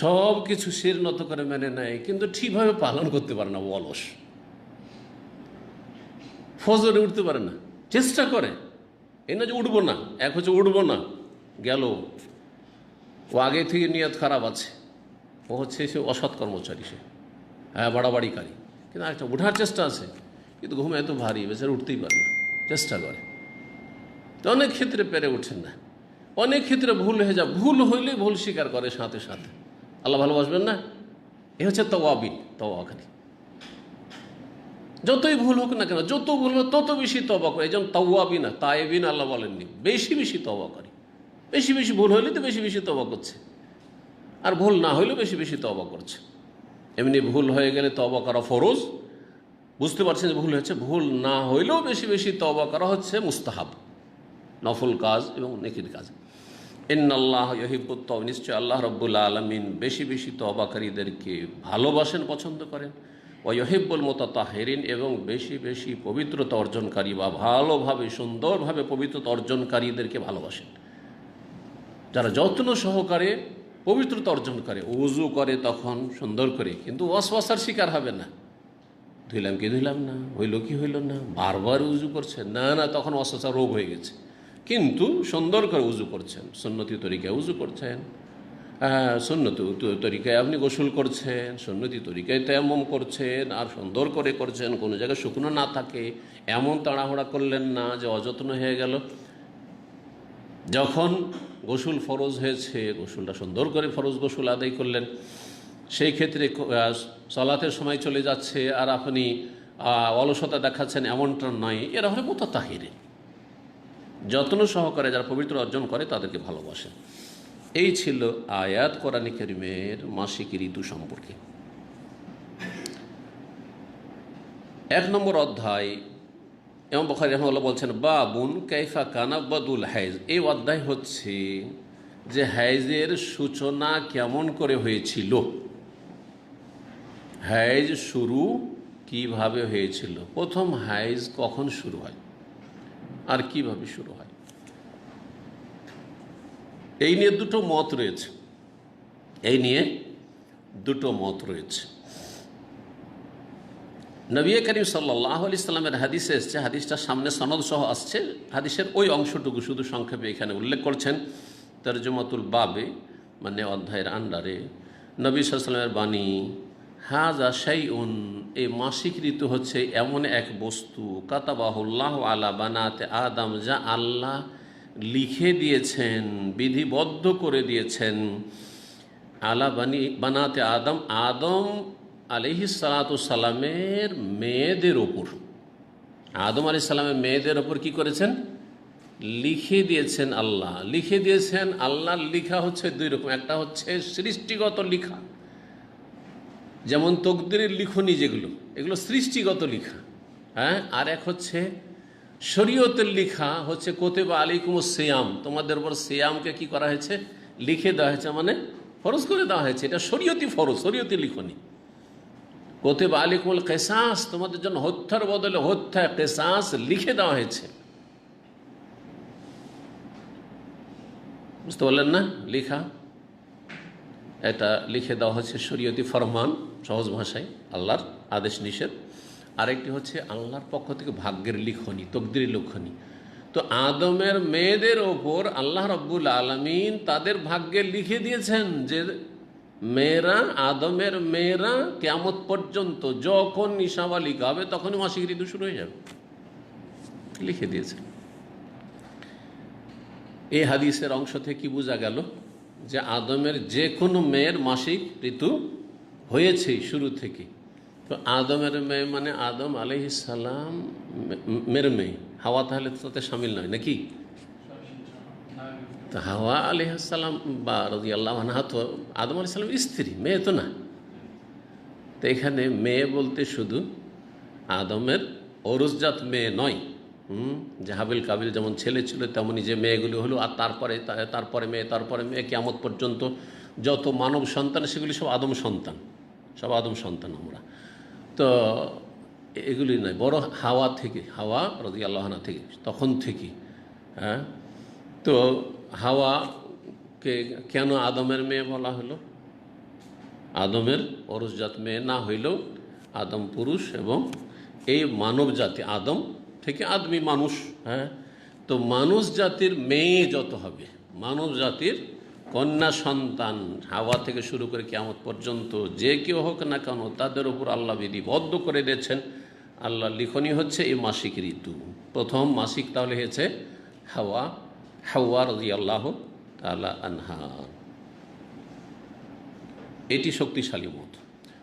সব কিছু শির নত করে মেনে নেয়, কিন্তু ঠিকভাবে পালন করতে পারে না, অলস, ফজরে উঠতে পারে না, চেষ্টা করে, এই না যে উঠবো না, এক হচ্ছে উঠবো না, গেল, ও আগে থেকে নিয়ত খারাপ আছে, ও হচ্ছে সে অসৎ কর্মচারী, সে হ্যাঁ বাড়াবাড়িকারী। কিন্তু আরেকটা উঠার চেষ্টা আছে, কিন্তু ঘুমে এত ভারী, বেচারা উঠতেই পারে না, চেষ্টা করে, তো অনেক ক্ষেত্রে পেরে ওঠেন না, অনেক ক্ষেত্রে ভুল হয়ে যায়, ভুল হইলে ভুল স্বীকার করে সাথে সাথে। আল্লাহ ভালোবাসবেন না? এ হচ্ছে তাওয়াবিন, তাওয়াকারী। যতই ভুল হোক না কেন, যত ভুল হোক তত বেশি তওবা করে। এই জন্য তাওয়াবিন না, তায়েবিন আল্লাহ বলেননি, বেশি বেশি তওবাকারী। বেশি বেশি ভুল হইলে তো বেশি বেশি তওবা করছে, আর ভুল না হইলেও বেশি বেশি তওবা করছে। এমনি ভুল হয়ে গেলে তওবা করা ফরজ, বুঝতে পারছেন যে ভুল হয়েছে, ভুল না হইলেও বেশি বেশি তওবা করা হচ্ছে মুস্তাহাব, নফল কাজ এবং নেকির কাজ। ইন্নাল্লাহ ইউহিব্বুত তাওয়াবিন, নিশ্চয় আল্লাহ রাব্বুল আলামিন বেশি বেশি তওবাকারীদেরকে ভালোবাসেন, পছন্দ করেন। ওয়া ইউহিব্বুল মুতাতাহহিরিন, এবং বেশি বেশি পবিত্রতা অর্জনকারী বা ভালোভাবে সুন্দরভাবে পবিত্রতা অর্জনকারীদেরকে ভালোবাসেন, যারা যত্ন সহকারে পবিত্রতা অর্জন করে, উযু করে তখন সুন্দর করে, কিন্তু ওয়াসওয়াসার শিকার হবে না, ধুইলাম কি ধুইলাম না, হইল কি হইল না, বারবার উযু করছেন, না না, তখন ওয়াসওয়াসা রোগ হয়ে গেছে। কিন্তু সুন্দর করে উযু করছেন, সুন্নতি তরিকায় উযু করছেন, সুন্নতি তরিকায় আপনি গোসল করছেন, সুন্নতি তরিকায় তায়াম্মুম করছেন, আর সুন্দর করে করছেন, কোনো জায়গায় শুকনো না থাকে, এমন তাড়াহুড়া করলেন না যে অযত্ন হয়ে গেল। যখন গোসল ফরজ হয়েছে, গোসলটা সুন্দর করে ফরজ গোসল আদায় করলেন, সেই ক্ষেত্রে সালাতের সময় চলে যাচ্ছে আর আপনি অলসতা দেখাচ্ছেন, এমনটা নয়। এরা হলে মুতাতাহহিরিন, যত্ন সহকারে যারা পবিত্র অর্জন করে তাদেরকে ভালোবাসেন। এই ছিল আয়াত কোরআনে কারীমের মাসিক ঋতু সম্পর্কে। 1 নম্বর অধ্যায় ইমাম বুখারী রাহিমাহুল্লাহ বলছেন বাবুন কাইফা কানা বাদুল হাইজ, এই অধ্যায় হচ্ছে যে হাইজের সূচনা কেমন করে হয়েছিল, হাইজ শুরু কিভাবে হয়েছিল, প্রথম হাইজ কখন শুরু হয় আর কিভাবে শুরু হয়। এই নিয়ে দুটো মত রয়েছে, নবী করিম সাল্লাল্লাহু আলাইহি সাল্লামের হাদিসে এসেছে, হাদিসটা সামনে সনদ সহ আসছে, হাদিসের ওই অংশটুকু শুধু সংক্ষেপে এখানে উল্লেখ করছেন। তরজমাতুল বাবে মানে অধ্যায়ের আন্ডারে নবী সাল্লাল্লাহু আলাইহি সাল্লামের বাণী, হাজা শাইউন, এই মাসিক ঋতু হচ্ছে এমন এক বস্তু, কাতাবাহুল্লাহ আলা বানাতে আদম, যা আল্লাহ লিখে দিয়েছেন, বিধিবদ্ধ করে দিয়েছেন, আলা বানাতে আদম, আদম আলাইহিসসালামের মেয়েদের ওপর, আদম আলাইহিসসালামের মেয়েদের ওপর কি করেছেন, লিখে দিয়েছেন আল্লাহ। লিখে দিয়েছেন আল্লাহ, লিখা হচ্ছে দুই রকম, একটা হচ্ছে সৃষ্টিগত লিখা, যেমন তকদিরের লিখনি যেগুলো, এগুলো সৃষ্টিগত লিখা, হ্যাঁ। আর এক হচ্ছে শরীয়তের লিখা, হচ্ছে কোতেবা আলাইকুমুস সিয়াম, তোমাদের উপর সিয়ামকে কি করা হয়েছে, লিখে দেওয়া হয়েছে, মানে ফরজ করে দেওয়া হয়েছে, এটা শরীয়তি ফরজ, শরীয়তি লিখনি। কোতেবা আলাইকুমুল কিসাস, তোমাদের জন্য হত্যার বদলে হত্যা, কিসাস লিখে দেওয়া হয়েছে, বুঝতে পারলেন না, লিখা এটা লিখে দেওয়া হচ্ছে শরীয়তি ফরমান, সহজ ভাষায় আল্লাহর আদেশ নিষেধ। আরেকটি হচ্ছে আল্লাহর পক্ষ থেকে ভাগ্যের লিখনি, তকদিরের লিখনি। তো আদমের মেয়েদের ওপর আল্লাহ রাব্বুল আলামিন তাদের ভাগ্যে লিখে দিয়েছেন যে মেয়েরা, আদমের মেয়েরা কিয়ামত পর্যন্ত যখন নিশাবালিকা হবে তখনই মাসিক ঋতু শুরু হয়ে যাবে, লিখে দিয়েছেন। এই হাদিসের অংশ থেকে কি বোঝা গেল, যে আদমের যে কোনো মেয়ের মাসিক ঋতু হয়েছে শুরু থেকে। তো আদমের মেয়ে মানে আদম আলাইহিস সালাম মের মেয়ে, হাওয়া তাহলে তাতে সামিল নয় নাকি? তো হাওয়া আলাইহিস সালাম বা রাদিয়াল্লাহু আনহা তো আদম আলাইহিস সালামের স্ত্রী, মেয়ে তো না। তো এখানে মেয়ে বলতে শুধু আদমের অরুসজাত মেয়ে নয়, যে হাবিল কাবিল যেমন ছেলে ছিল তেমনই যে মেয়েগুলি হলো, আর তারপরে মেয়ে কিয়ামত পর্যন্ত যত মানব সন্তান সেগুলি সব আদম সন্তান, সব আদম সন্তান আমরা। তো এগুলি নয়, বড় হাওয়া থেকে, হাওয়া রাদিয়াল্লাহু আনহা থেকে, তখন থেকে। হ্যাঁ, তো হাওয়াকে কেন আদমের মেয়ে বলা হলো? আদমের অরুসজাত মেয়ে না হইলেও আদম পুরুষ, এবং এই মানব জাতি আদম থেকে আদমি মানুষ। হ্যাঁ, তো মানুষ জাতির মেয়ে যত হবে, মানব জাতির কন্যা সন্তান হাওয়া থেকে শুরু করে কিয়ামত পর্যন্ত যে কেউ হোক না কেন, তাদের উপর আল্লাহ বিধিবদ্ধ করে দিয়েছেন। আল্লাহ লিখনি হচ্ছে এই মাসিক ঋতু। প্রথম মাসিক তাহলে হয়েছে হাওয়া রাদিয়াল্লাহু তাআলা আনহা। এটি শক্তিশালী মত।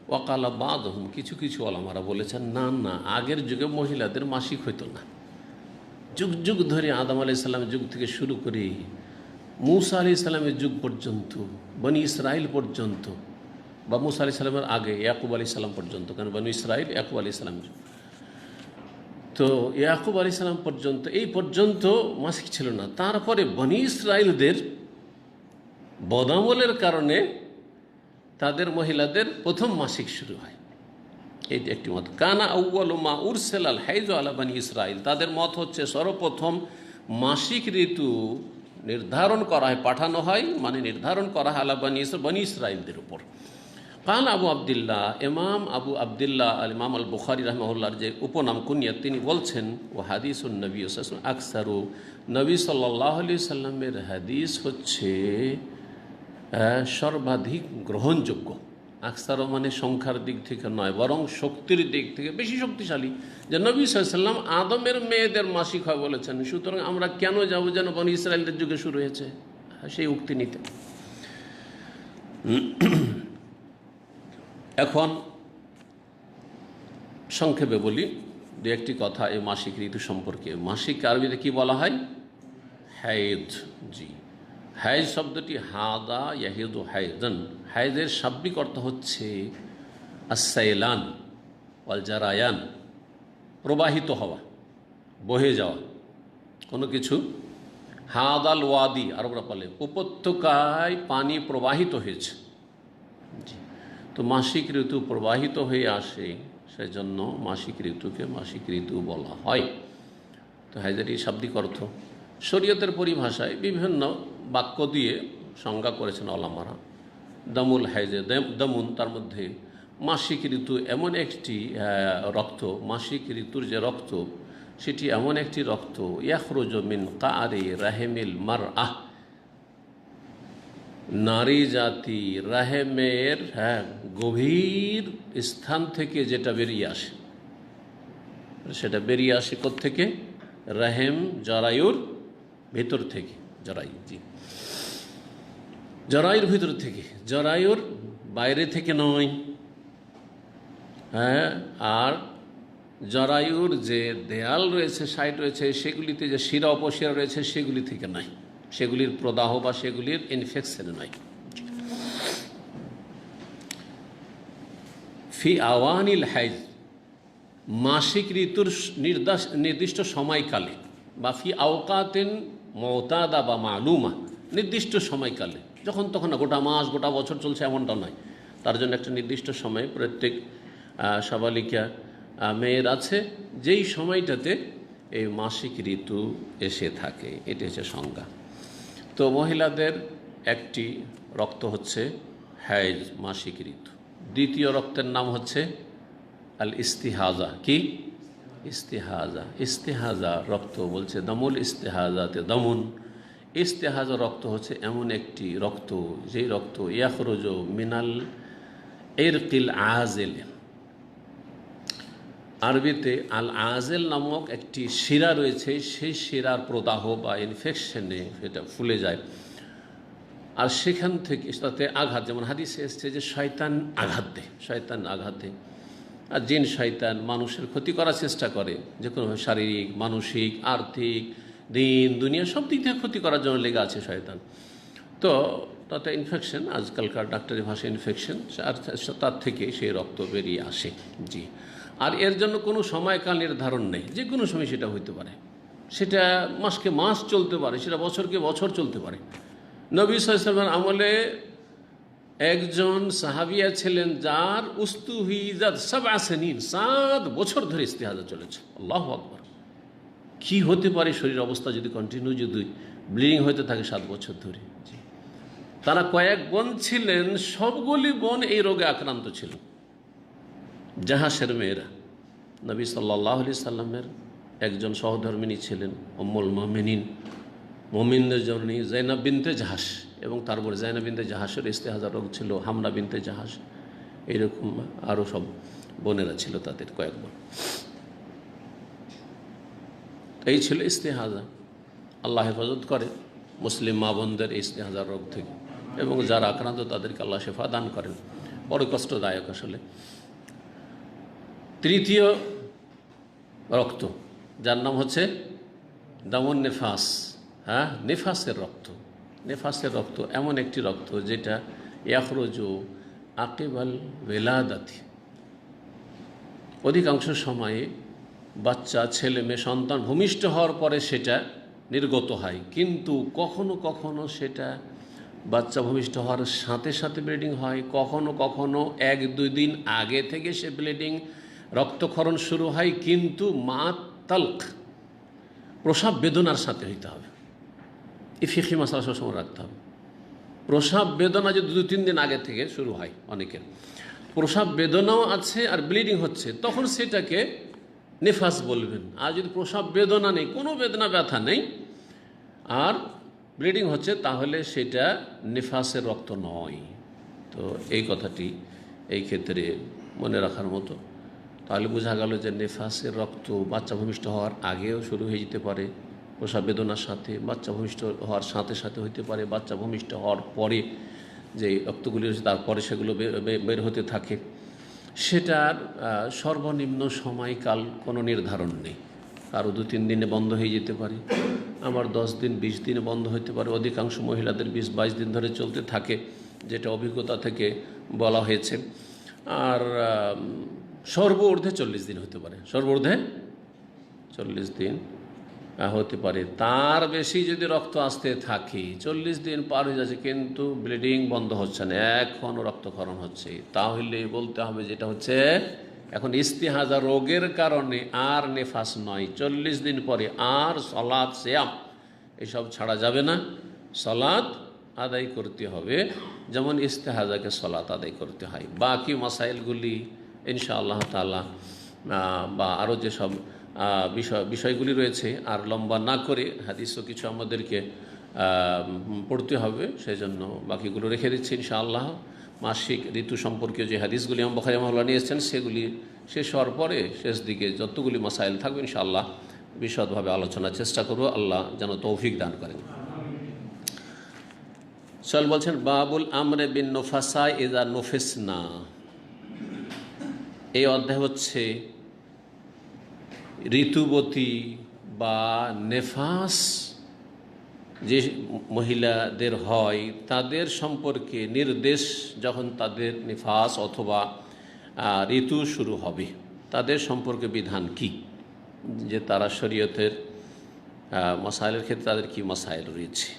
ওয়াকালা বাদহুম, কিছু কিছু ওলামারা বলেছেন না না, আগের যুগে মহিলাদের মাসিক হইতো না। যুগ যুগ ধরে আদম আলাইহিস সালামের যুগ থেকে শুরু করে মূসা আলাইহিস সালামের যুগ পর্যন্ত, বনি ইসরাইল পর্যন্ত, বা মূসা আলাইহিস সালামের আগে ইয়াকুব আলাইহিস সালাম পর্যন্ত, কারণ বনি ইসরাইল ইয়াকুব আলাইহিস সালামের, তো ইয়াকুব আলাইহিস সালাম পর্যন্ত, এই পর্যন্ত মাসিক ছিল না। তারপরে বনি ইসরাইলদের বদামলের কারণে তাদের মহিলাদের প্রথম মাসিক শুরু হয়। এইটি একটি মত। কানা আউয়ালু মা উরসিলাল হাইজু আলা বনি ইসরাইল, তাদের মত হচ্ছে সর্বপ্রথম মাসিক ঋতু নির্ধারণ করা হয়, পাঠানো হয়, মানে নির্ধারণ করা হয় আলা বনি ইসরাইলদের উপর। কাল আবু আবদুল্লাহ, ইমাম আবু আবদুল্লাহ আল ইমাম আল বুখারী রাহিমাহুল্লাহর যে উপনাম কুনিয়াত, তিনি বলছেন ও হাদিসুন নবী সাল্লাল্লাহু আলাইহি ওয়াসাল্লাম আকসারু, নবী সাল্লাল্লাহু আলাইহি সাল্লামের হাদিস হচ্ছে সর্বাধিক গ্রহণযোগ্য। আকসারও মানে সংখ্যার দিক থেকে নয়, বরং শক্তির দিক থেকে বেশি শক্তিশালী। যে নবী সাল্লাল্লাহু আলাইহি ওয়াসাল্লাম আদমের মেয়েদের মাসিক হয় বলেছেন, সুতরাং আমরা কেন যাব যেন বনি ইসরাইলদের যুগে শুরু হয়েছে, সেই উক্তি নিতে। এখন সংক্ষেপে বলি দু একটি কথা এই মাসিক ঋতু সম্পর্কে। মাসিক আরবিতে কি বলা হয়? হাইদ। জি, হাইজ শব্দটি হাদা ইয়াহিদু হাইজান, হাইজের শাব্দিক অর্থ হচ্ছে আসাইলান ওয়াল জারায়ান, প্রবাহিত হওয়া, বহে যাওয়া কোনো কিছু। হাদাল ওয়াদি আরবরা বলে উপত্যকায় পানি প্রবাহিত হয়েছে। তো মাসিক ঋতু প্রবাহিত হয়ে আসে, সেজন্য মাসিক ঋতুকে মাসিক ঋতু বলা হয়। তো হাইজের এই শাব্দিক অর্থ শরীয়তের পরিভাষায় বিভিন্ন বাক্য দিয়ে সংজ্ঞা করেছেন ওলামারা। দামুল হাইজে দামুন, তার মধ্যে মাসিক ঋতু এমন একটি রক্ত, মাসিক ঋতুর যে রক্ত সেটি এমন একটি রক্ত, ইয়াখরুজু মিন কারি রাহেমিল মারআহ, নারী জাতি রাহেমের গভীর স্থান থেকে যেটা বেরিয়ে আসে, সেটা বেরিয়ে আসে কোত্থেকে? রাহেম, জরায়ুর ভেতর থেকে। জরায়ুর ভিতর থেকে, জরায়ুর বাইরে থেকে নয়। আর জরায়ুর যে দেয়াল রয়েছে, সাইড রয়েছে, সেগুলিতে যে শিরা অপশিরা রয়েছে সেগুলি থেকে নয়, সেগুলির প্রদাহ বা সেগুলির ইনফেকশন নয়। ফি আওয়ানিল হাইজ, মাসিক ঋতুর নির্দিষ্ট সময়কালে, বা ফি আওকাতিন মুতাদা বা মালুমা, নির্দিষ্ট সময়কালে, যখন তখন না, গোটা মাস গোটা বছর চলছে এমনটা নয়। তার জন্য একটা নির্দিষ্ট সময় প্রত্যেক সাবালিকা মেয়ের আছে, যেই সময়টাতে এই মাসিক ঋতু এসে থাকে। এটি হচ্ছে সংজ্ঞা। তো মহিলাদের একটি রক্ত হচ্ছে হাইজ, মাসিক ঋতু। দ্বিতীয় রক্তের নাম হচ্ছে আল ইস্তিহাজা। কি? ইস্তিহাজা। ইস্তিহাজা রক্ত বলছে দামুল ইস্তিহাজাতে দামুন। ইস্তিহাজা রক্ত হচ্ছে এমন একটি রক্ত, যেই রক্ত ইয়াখরুজু মিনাল ইরকিল আজেল, আরবিতে আল আজেল নামক একটি শিরা রয়েছে, সেই শিরার প্রদাহ বা ইনফেকশনে এটা ফুলে যায়, আর সেখান থেকে তাতে আঘাত, যেমন হাদিসে এসছে যে শয়তান আঘাত দেয়, শয়তান আঘাত দেয়। আর জিন শয়তান মানুষের ক্ষতি করার চেষ্টা করে, যে কোনোভাবে শারীরিক, মানসিক, আর্থিক, দিন দুনিয়া সব দিক থেকে ক্ষতি করার জন্য লেগে আছে শয়তান। তো তাতে ইনফেকশন, আজকালকার ডাক্তারি ভাষায় ইনফেকশন, আর তার থেকে সেই রক্ত বেরিয়ে আসে। জি। আর এর জন্য কোনো সময়কাল নির্ধারণ নেই, যে কোনো সময় সেটা হইতে পারে, সেটা মাসকে মাস চলতে পারে, সেটা বছরকে বছর চলতে পারে। নবী সাল্লাল্লাহু আলাইহি ওয়াসাল্লামের আমলে একজন সাহাবিয়া ছিলেন যার উস্তুহিজাত 7 সিনিন, 7 বছর ধরে ইস্তিহাজা চলেছে। আল্লাহু আকবার! কি হতে পারে শরীর অবস্থা যদি কন্টিনিউ, যদি ব্লিডিং হতে থাকে 7 বছর ধরে। তারা কয়েক বোন ছিলেন, সবগুলি বোন এই রোগে আক্রান্ত ছিল। জাহাসের মেয়েরা, নবী সাল্লাল্লাহু আলাইহি সাল্লামের একজন সহধর্মিনী ছিলেন উম্মুল মুমিনিন, মুমিনদের জননী জাইনাব বিনতে জাহাস, এবং তারপরে জাইনাব বিনতে জাহাসের ইস্তিহাজা রোগ ছিল, হামনা বিনতে জাহাস, এইরকম আরও সব বোনেরা ছিল, তাদের কয়েক বোন। এই ছিল ইস্তিহাজা। আল্লাহ হেফাজত করে মুসলিম মা বোনদের ইস্তিহাজার রোগ থেকে, এবং যারা আক্রান্ত তাদেরকে আল্লাহ শেফা দান করেন। বড় কষ্টদায়ক আসলে। তৃতীয় রক্ত, যার নাম হচ্ছে দামুন নেফাস। নেফাসের রক্ত। নেফাসের রক্ত এমন একটি রক্ত যেটা ইয়াখরুজু আকিবাল ওয়েলাদাতি, অধিকাংশ সময়ে বাচ্চা, ছেলে মেয়ে সন্তান ভূমিষ্ঠ হওয়ার পরে সেটা নির্গত হয়, কিন্তু কখনো কখনো সেটা বাচ্চা ভূমিষ্ঠ হওয়ার সাথে সাথে ব্লিডিং হয়, কখনো কখনো 1-2 দিন আগে থেকে সে ব্লিডিং, রক্তক্ষরণ শুরু হয়, কিন্তু মা তালক, প্রসাব বেদনার সাথে হইতে হবে। এই ফিকহি মাসআলা সবসময় রাখতে হবে। প্রসাব বেদনা যদি 2-3 দিন আগে থেকে শুরু হয়, অনেকের প্রসাব বেদনাও আছে আর ব্লিডিং হচ্ছে, তখন সেটাকে নেফাস বলবেন। আর যদি প্রসাব বেদনা নেই, কোনো বেদনা ব্যথা নেই, আর ব্লিডিং হচ্ছে, তাহলে সেটা নেফাসের রক্ত নয়। তো এই কথাটি এই ক্ষেত্রে মনে রাখার মতো। তাহলে বোঝা গেল যে নেফাসের রক্ত বাচ্চা ভূমিষ্ঠ হওয়ার আগেও শুরু হয়ে যেতে পারে, প্রসাব বেদনার সাথে, বাচ্চা ভূমিষ্ঠ হওয়ার সাথে সাথে হইতে পারে, বাচ্চা ভূমিষ্ঠ হওয়ার পরে যে রক্তগুলি রয়েছে তারপরে সেগুলো বের হতে থাকে। সেটার সর্বনিম্ন সময়কাল কোনো নির্ধারণ নেই। কারো 2-3 দিনে বন্ধ হয়ে যেতে পারে, আবার 10 দিন 20 দিনে বন্ধ হতে পারে। অধিকাংশ মহিলাদের 20-22 দিন ধরে চলতে থাকে, যেটা অভিজ্ঞতা থেকে বলা হয়েছে। আর সর্বঊর্ধ্বে 40 দিন হতে পারে, সর্বঊর্ধ্বে 40 দিন হতে পারে। তার বেশি যদি রক্ত আসতে থাকে, 40 দিন পার হয়ে যাচ্ছে কিন্তু ব্লিডিং বন্ধ হচ্ছে না, এখনও রক্তক্ষরণ হচ্ছে, তাহলে বলতে হবে যেটা হচ্ছে এখন ইস্তিহাজা রোগের কারণে আর নেফাস নয়। 40 দিন পরে আর সলাৎ সিয়াম এসব ছাড়া যাবে না, সলাৎ আদায় করতে হবে, যেমন ইস্তেহাজাকে সলাৎ আদায় করতে হয়। বাকি মাসাইলগুলি ইনশাআল্লাহ তাআলা বা আরও যেসব বিষয়গুলি রয়েছে আর লম্বা না করে হাদিসও কিছু আমাদেরকে পড়তে হবে, সেই জন্য বাকিগুলো রেখে দিচ্ছি ইনশাআল্লাহ। মাসিক ঋতু সম্পর্কে যে হাদিসগুলি ইমাম বুখারী রাহিমাহুল্লাহ নিয়ে এসেছেন সেগুলি শেষ হওয়ার পরে শেষ দিকে যতগুলি মাসাইল থাকবে ইনশাআল্লাহ বিশদভাবে আলোচনার চেষ্টা করব। আল্লাহ যেন তৌফিক দান করেন। সোহেল বলছেন, বাবুল আমরে বিন নুফাসা ইযা নুফিসনা। এই অধ্যায় হচ্ছে ঋতুবতী বা নেফাস যে মহিলাদের হয় তাদের সম্পর্কে নির্দেশ, যখন তাদের নিফাস অথবা ঋতু শুরু হবে তাদের সম্পর্কে বিধান কি, যে তারা শরীয়তের মাসাইলের ক্ষেত্রে তাদের কি মাসাইল রয়েছে।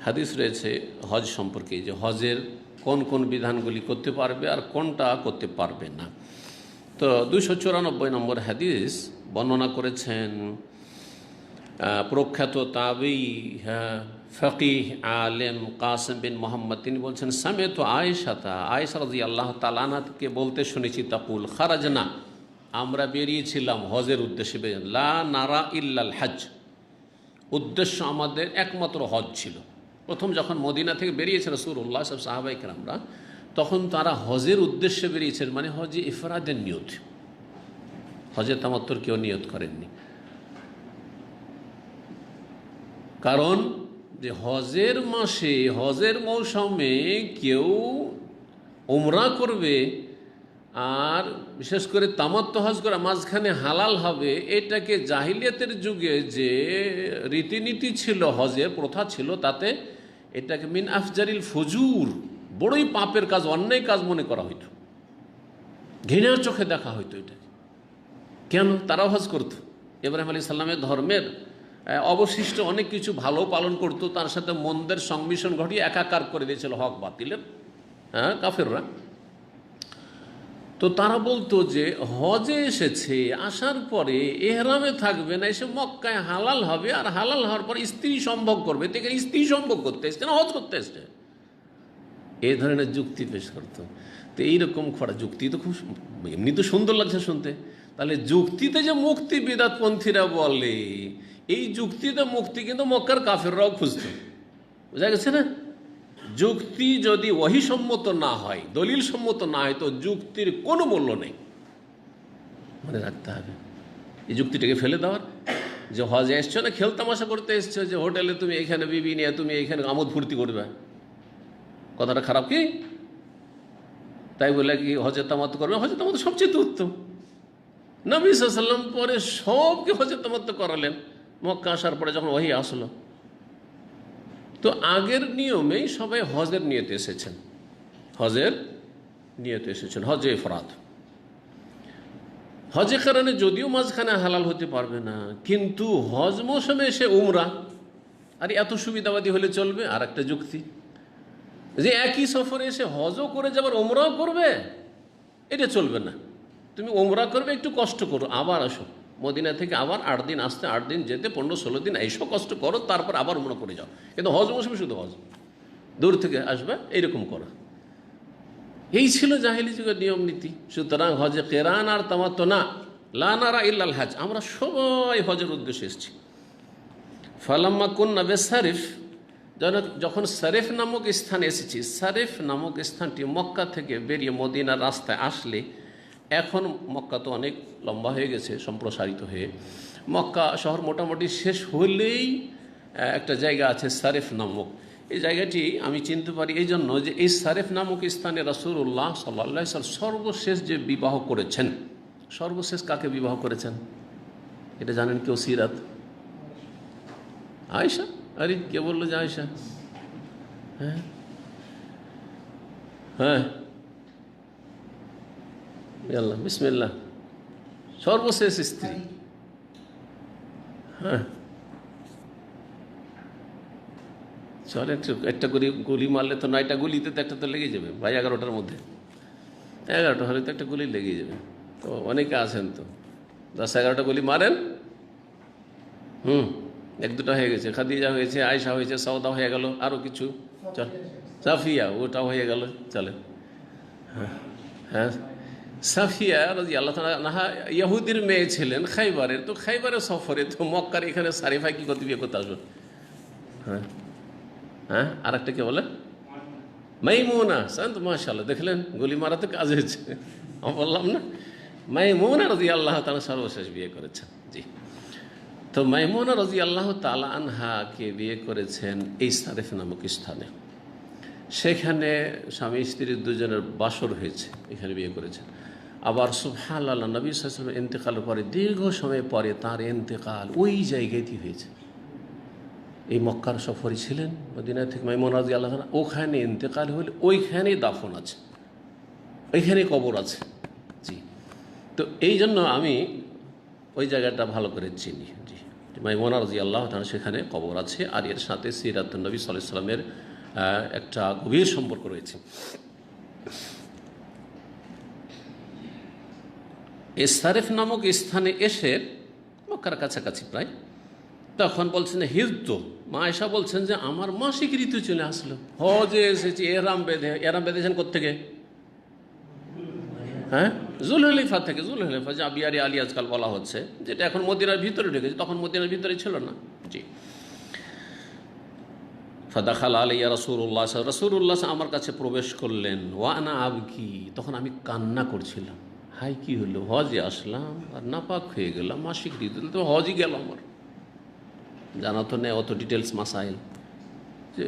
হাদিস রয়েছে হজ সম্পর্কে, যে হজের কোন কোন বিধানগুলি করতে পারবে আর কোনটা করতে পারবে না। তো 294 নম্বর হাদিস বর্ণনা করেছেন প্রখ্যাত তাবী ফকিহ আলেম কাসিম বিন মোহাম্মদ। তিনি বলছেন, সামিআতু আয়েশা রাদিয়াল্লাহু তাআলা আনহাকে বলতে শুনেছি, তাকুল খারাজনা, আমরা বেরিয়েছিলাম হজের উদ্দেশ্যে, লা নারা ইল্লাল হজ, উদ্দেশ্য আমাদের একমাত্র হজ ছিল। প্রথম যখন মদিনা থেকে বেরিয়েছে রাসূলুল্লাহ সব সাহাবায়ে কেরামরা, তখন তারা হজের উদ্দেশ্যে বেরিয়েছেন, মানে হজে ইফরাদের নিয়ত, হজে তামাত্তুর কেউ নিয়ত করেননি। কারণ যে হজের মাসে হজের মৌসুমে কেউ উমরা করবে আর বিশেষ করে তামাত্তু হজ করা মাঝখানে হালাল হবে, এটাকে জাহিলিয়াতের যুগে যে রীতিনীতি ছিল, হজের প্রথা ছিল, তাতে এটাকে মিন আফজারিল ফুজুর, বড়ই পাপের কাজ, অন্যায় কাজ মনে করা হইত, ঘৃণার চোখে দেখা হইতো এটাকে। কেন? তারাও হজ করত, ইব্রাহিম আলাইহিস সালামের ধর্মের অবশিষ্ট অনেক কিছু ভালো পালন করত, তার সাথে মন্দের সংমিশ্রণ ঘটিয়ে একাকার করে দিয়েছিল হক বাতিলের কাফেররা। তো তারা বলতো যে হজে এসেছে, আসার পরে এহরামে থাকবে না, এসে মক্কায় হালাল হবে, আর হালাল হওয়ার পর স্ত্রী সম্ভোগ করবে, তো এখানে স্ত্রী সম্ভোগ করতে এসছে না হজ করতে এসছে, এই ধরনের যুক্তি পেশ করতো। তো এইরকম খোঁড়া যুক্তি তো খুব এমনি তো সুন্দর লাগছে শুনতে, তাহলে যুক্তিতে যে মুক্তি বিদাতপন্থীরা বলে, এই যুক্তিতে মুক্তি কিন্তু মক্কার কাফেররাও খুঁজত, বোঝা গেছে না? যুক্তি যদি ওহীসম্মত না হয়, দলিল সম্মত না হয়, তো যুক্তির কোনো মূল্য নেই, মনে রাখতে হবে। এই যুক্তিটাকে ফেলে দেওয়ার, যে হজে এসছো না খেল তামাশা করতে এসছো, যে হোটেলে তুমি এখানে বিবি নিয়ে তুমি এখানে আমোদ ফুর্তি করবে, কথাটা খারাপ কি? তাই বলে কি হজে তামাত্তু করবে? হজে তামাত্তু সবচেয়ে উত্তম। নবী সাল্লাল্লাহু আলাইহি ওয়াসাল্লাম পরে সবকে হজে তামাত্তু করালেন মক্কা আসার পরে যখন ওহী আসলো। তো আগের নিয়মেই সবাই হজের নিয়তে এসেছেন, হজের নিয়তে এসেছেন, হজে ইফরাদ। হজে কারণে যদিও মাঝখানে হালাল হতে পারবে না, কিন্তু হজ মৌসুমে এসে উমরা, আর এত সুবিধাবাদী হলে চলবে? আর একটা যুক্তি, যে একই সফরে এসে হজও করে যাবার উমরাও করবে, এটা চলবে না। তুমি উমরা করবে, একটু কষ্ট করো, আবার আসো মদিনা থেকে, আবার 8 দিন আসতে, 8 দিন যেতে, 15-16 দিন এইসব কষ্ট করো, তারপর আবার উমরা করে যাও। কিন্তু হজ মৌসুমে শুধু হজ, দূর থেকে আসবে, এইরকম করা। এই ছিল জাহেলি যুগের নিয়ম নীতি। সুতরাং হজে কেরান আর তামাত্তু না, লা নারা ইল্লাল হজ, আমরা সবাই হজের উদ্দেশ্যে এসেছি। ফালাম্মা কুন্না বিসারিফ, যখন সারেফ নামক স্থানে এসেছি, সারেফ নামক স্থানটি মক্কা থেকে বেরিয়ে মদিনার রাস্তায় আসলে, এখন মক্কা তো অনেক লম্বা হয়ে গেছে, সম্প্রসারিত হয়ে, মক্কা শহর মোটামুটি শেষ হলেই একটা জায়গা আছে সারেফ নামক। এই জায়গাটি আমি চিনতে পারি এই জন্য যে এই সারেফ নামক স্থানে রাসূলুল্লাহ সাল্লাল্লাহু আলাইহি ওয়াসাল্লাম সর্বশেষ যে বিবাহ করেছেন, সর্বশেষ কাকে বিবাহ করেছেন এটা জানেন কেউ? সিরাত আয়েশা। আরে কে বললো যে আয়েশা? হ্যাঁ হ্যাঁ, আল্লাহ বিসমিল্লাহ, সর্বশেষ স্ত্রী হ্যাঁ, চলে একটা গুলি মারলে তো 9টা গুলিতে তো একটা তো লেগে যাবে ভাই, 11টার মধ্যে 11টা হলে তো একটা গুলি লেগে যাবে। তো অনেকে আছেন তো 10-11টা গুলি মারেন, এক দুটা হয়ে গেছে, খাদিজা হয়েছে, আয়সা হয়েছে, সওদা হয়ে গেল, আরও কিছু, চল সাফিয়া ওটাও হয়ে গেল, চলে। হ্যাঁ, সাফিয়া রাজি আল্লাহ তাআলা ইহুদির মেয়ে ছিলেন খাইবারের, তো খাইবারের সফরে তো মক্কার এখানে সারিফা কি করতে বিয়ে করতে আসবে। হ্যাঁ হ্যাঁ, আর একটা কে বলে মাইমুনা, শান্ত, মাশাআল্লাহ, দেখলেন গুলি মারাতে কাজ হয়েছে। আমি বললাম না, মাইমুনা রাজি আল্লাহ তাআলা সর্বশেষ বিয়ে করেছেন। জি, তো মাইমুনা রাজি আল্লাহ তাআলা আনহাকে বিয়ে করেছেন এই সারিফ নামক স্থানে। সেখানে স্বামী স্ত্রীর দুজনের বাসর হয়েছে, এখানে বিয়ে করেছেন। আবার সুবহানাল্লাহ, নবী সাল্লাল্লাহু আলাইহি ওয়াসাল্লামের ইন্তেকালের পরে দীর্ঘ সময় পরে তার ইন্তেকাল ওই জায়গাতেই হয়েছে। এই মক্কার সফরে ছিলেন, মদিনা থেকে মাইমুনা রাদিয়াল্লাহু আনহা, ওখানে ইন্তেকাল হলে ওইখানেই দাফন আছে, ওইখানেই কবর আছে। জি, তো এই জন্য আমি ওই জায়গাটা ভালো করে চিনি। জি, মাইমুনা রাদিয়াল্লাহু তাআলা সেখানে কবর আছে, আর এর সাথে সিরাতুন নবী সাল্লাল্লাহু আলাইহি ওয়াসাল্লামের একটা গভীর সম্পর্ক রয়েছে। এই সারিফ নামক স্থানে এসে মক্কার কাছাকাছি প্রায়, তখন বলছেন হিজতো, মা আয়েশা বলছেন যে আমার মাসিক ঋতু চলে আসলো, হজে এসেছি, এহরাম বেঁধেছেন কোত্থেকে? হ্যাঁ, জুলহুলাইফা থেকে। জুলহুলাইফা যে আবিয়ারি আলী আজকাল বলা হচ্ছে, যেটা এখন মদিনার ভিতরে ঢুকেছে, তখন মদিনার ভিতরে ছিল না। জি, ফাদাখাল আলাইয়া রাসূলুল্লাহ, রাসূলুল্লাহ আমার কাছে প্রবেশ করলেন, ওয়া আনা আবকি, তখন আমি কান্না করছিলাম। হাই, কি হলো, হজে আসলাম আর নাপাক হয়ে গেলাম, মাসিক ঋতু তো হজই গেল আমার, জানা তো নেই অত ডিটেলস মাসাইল, যে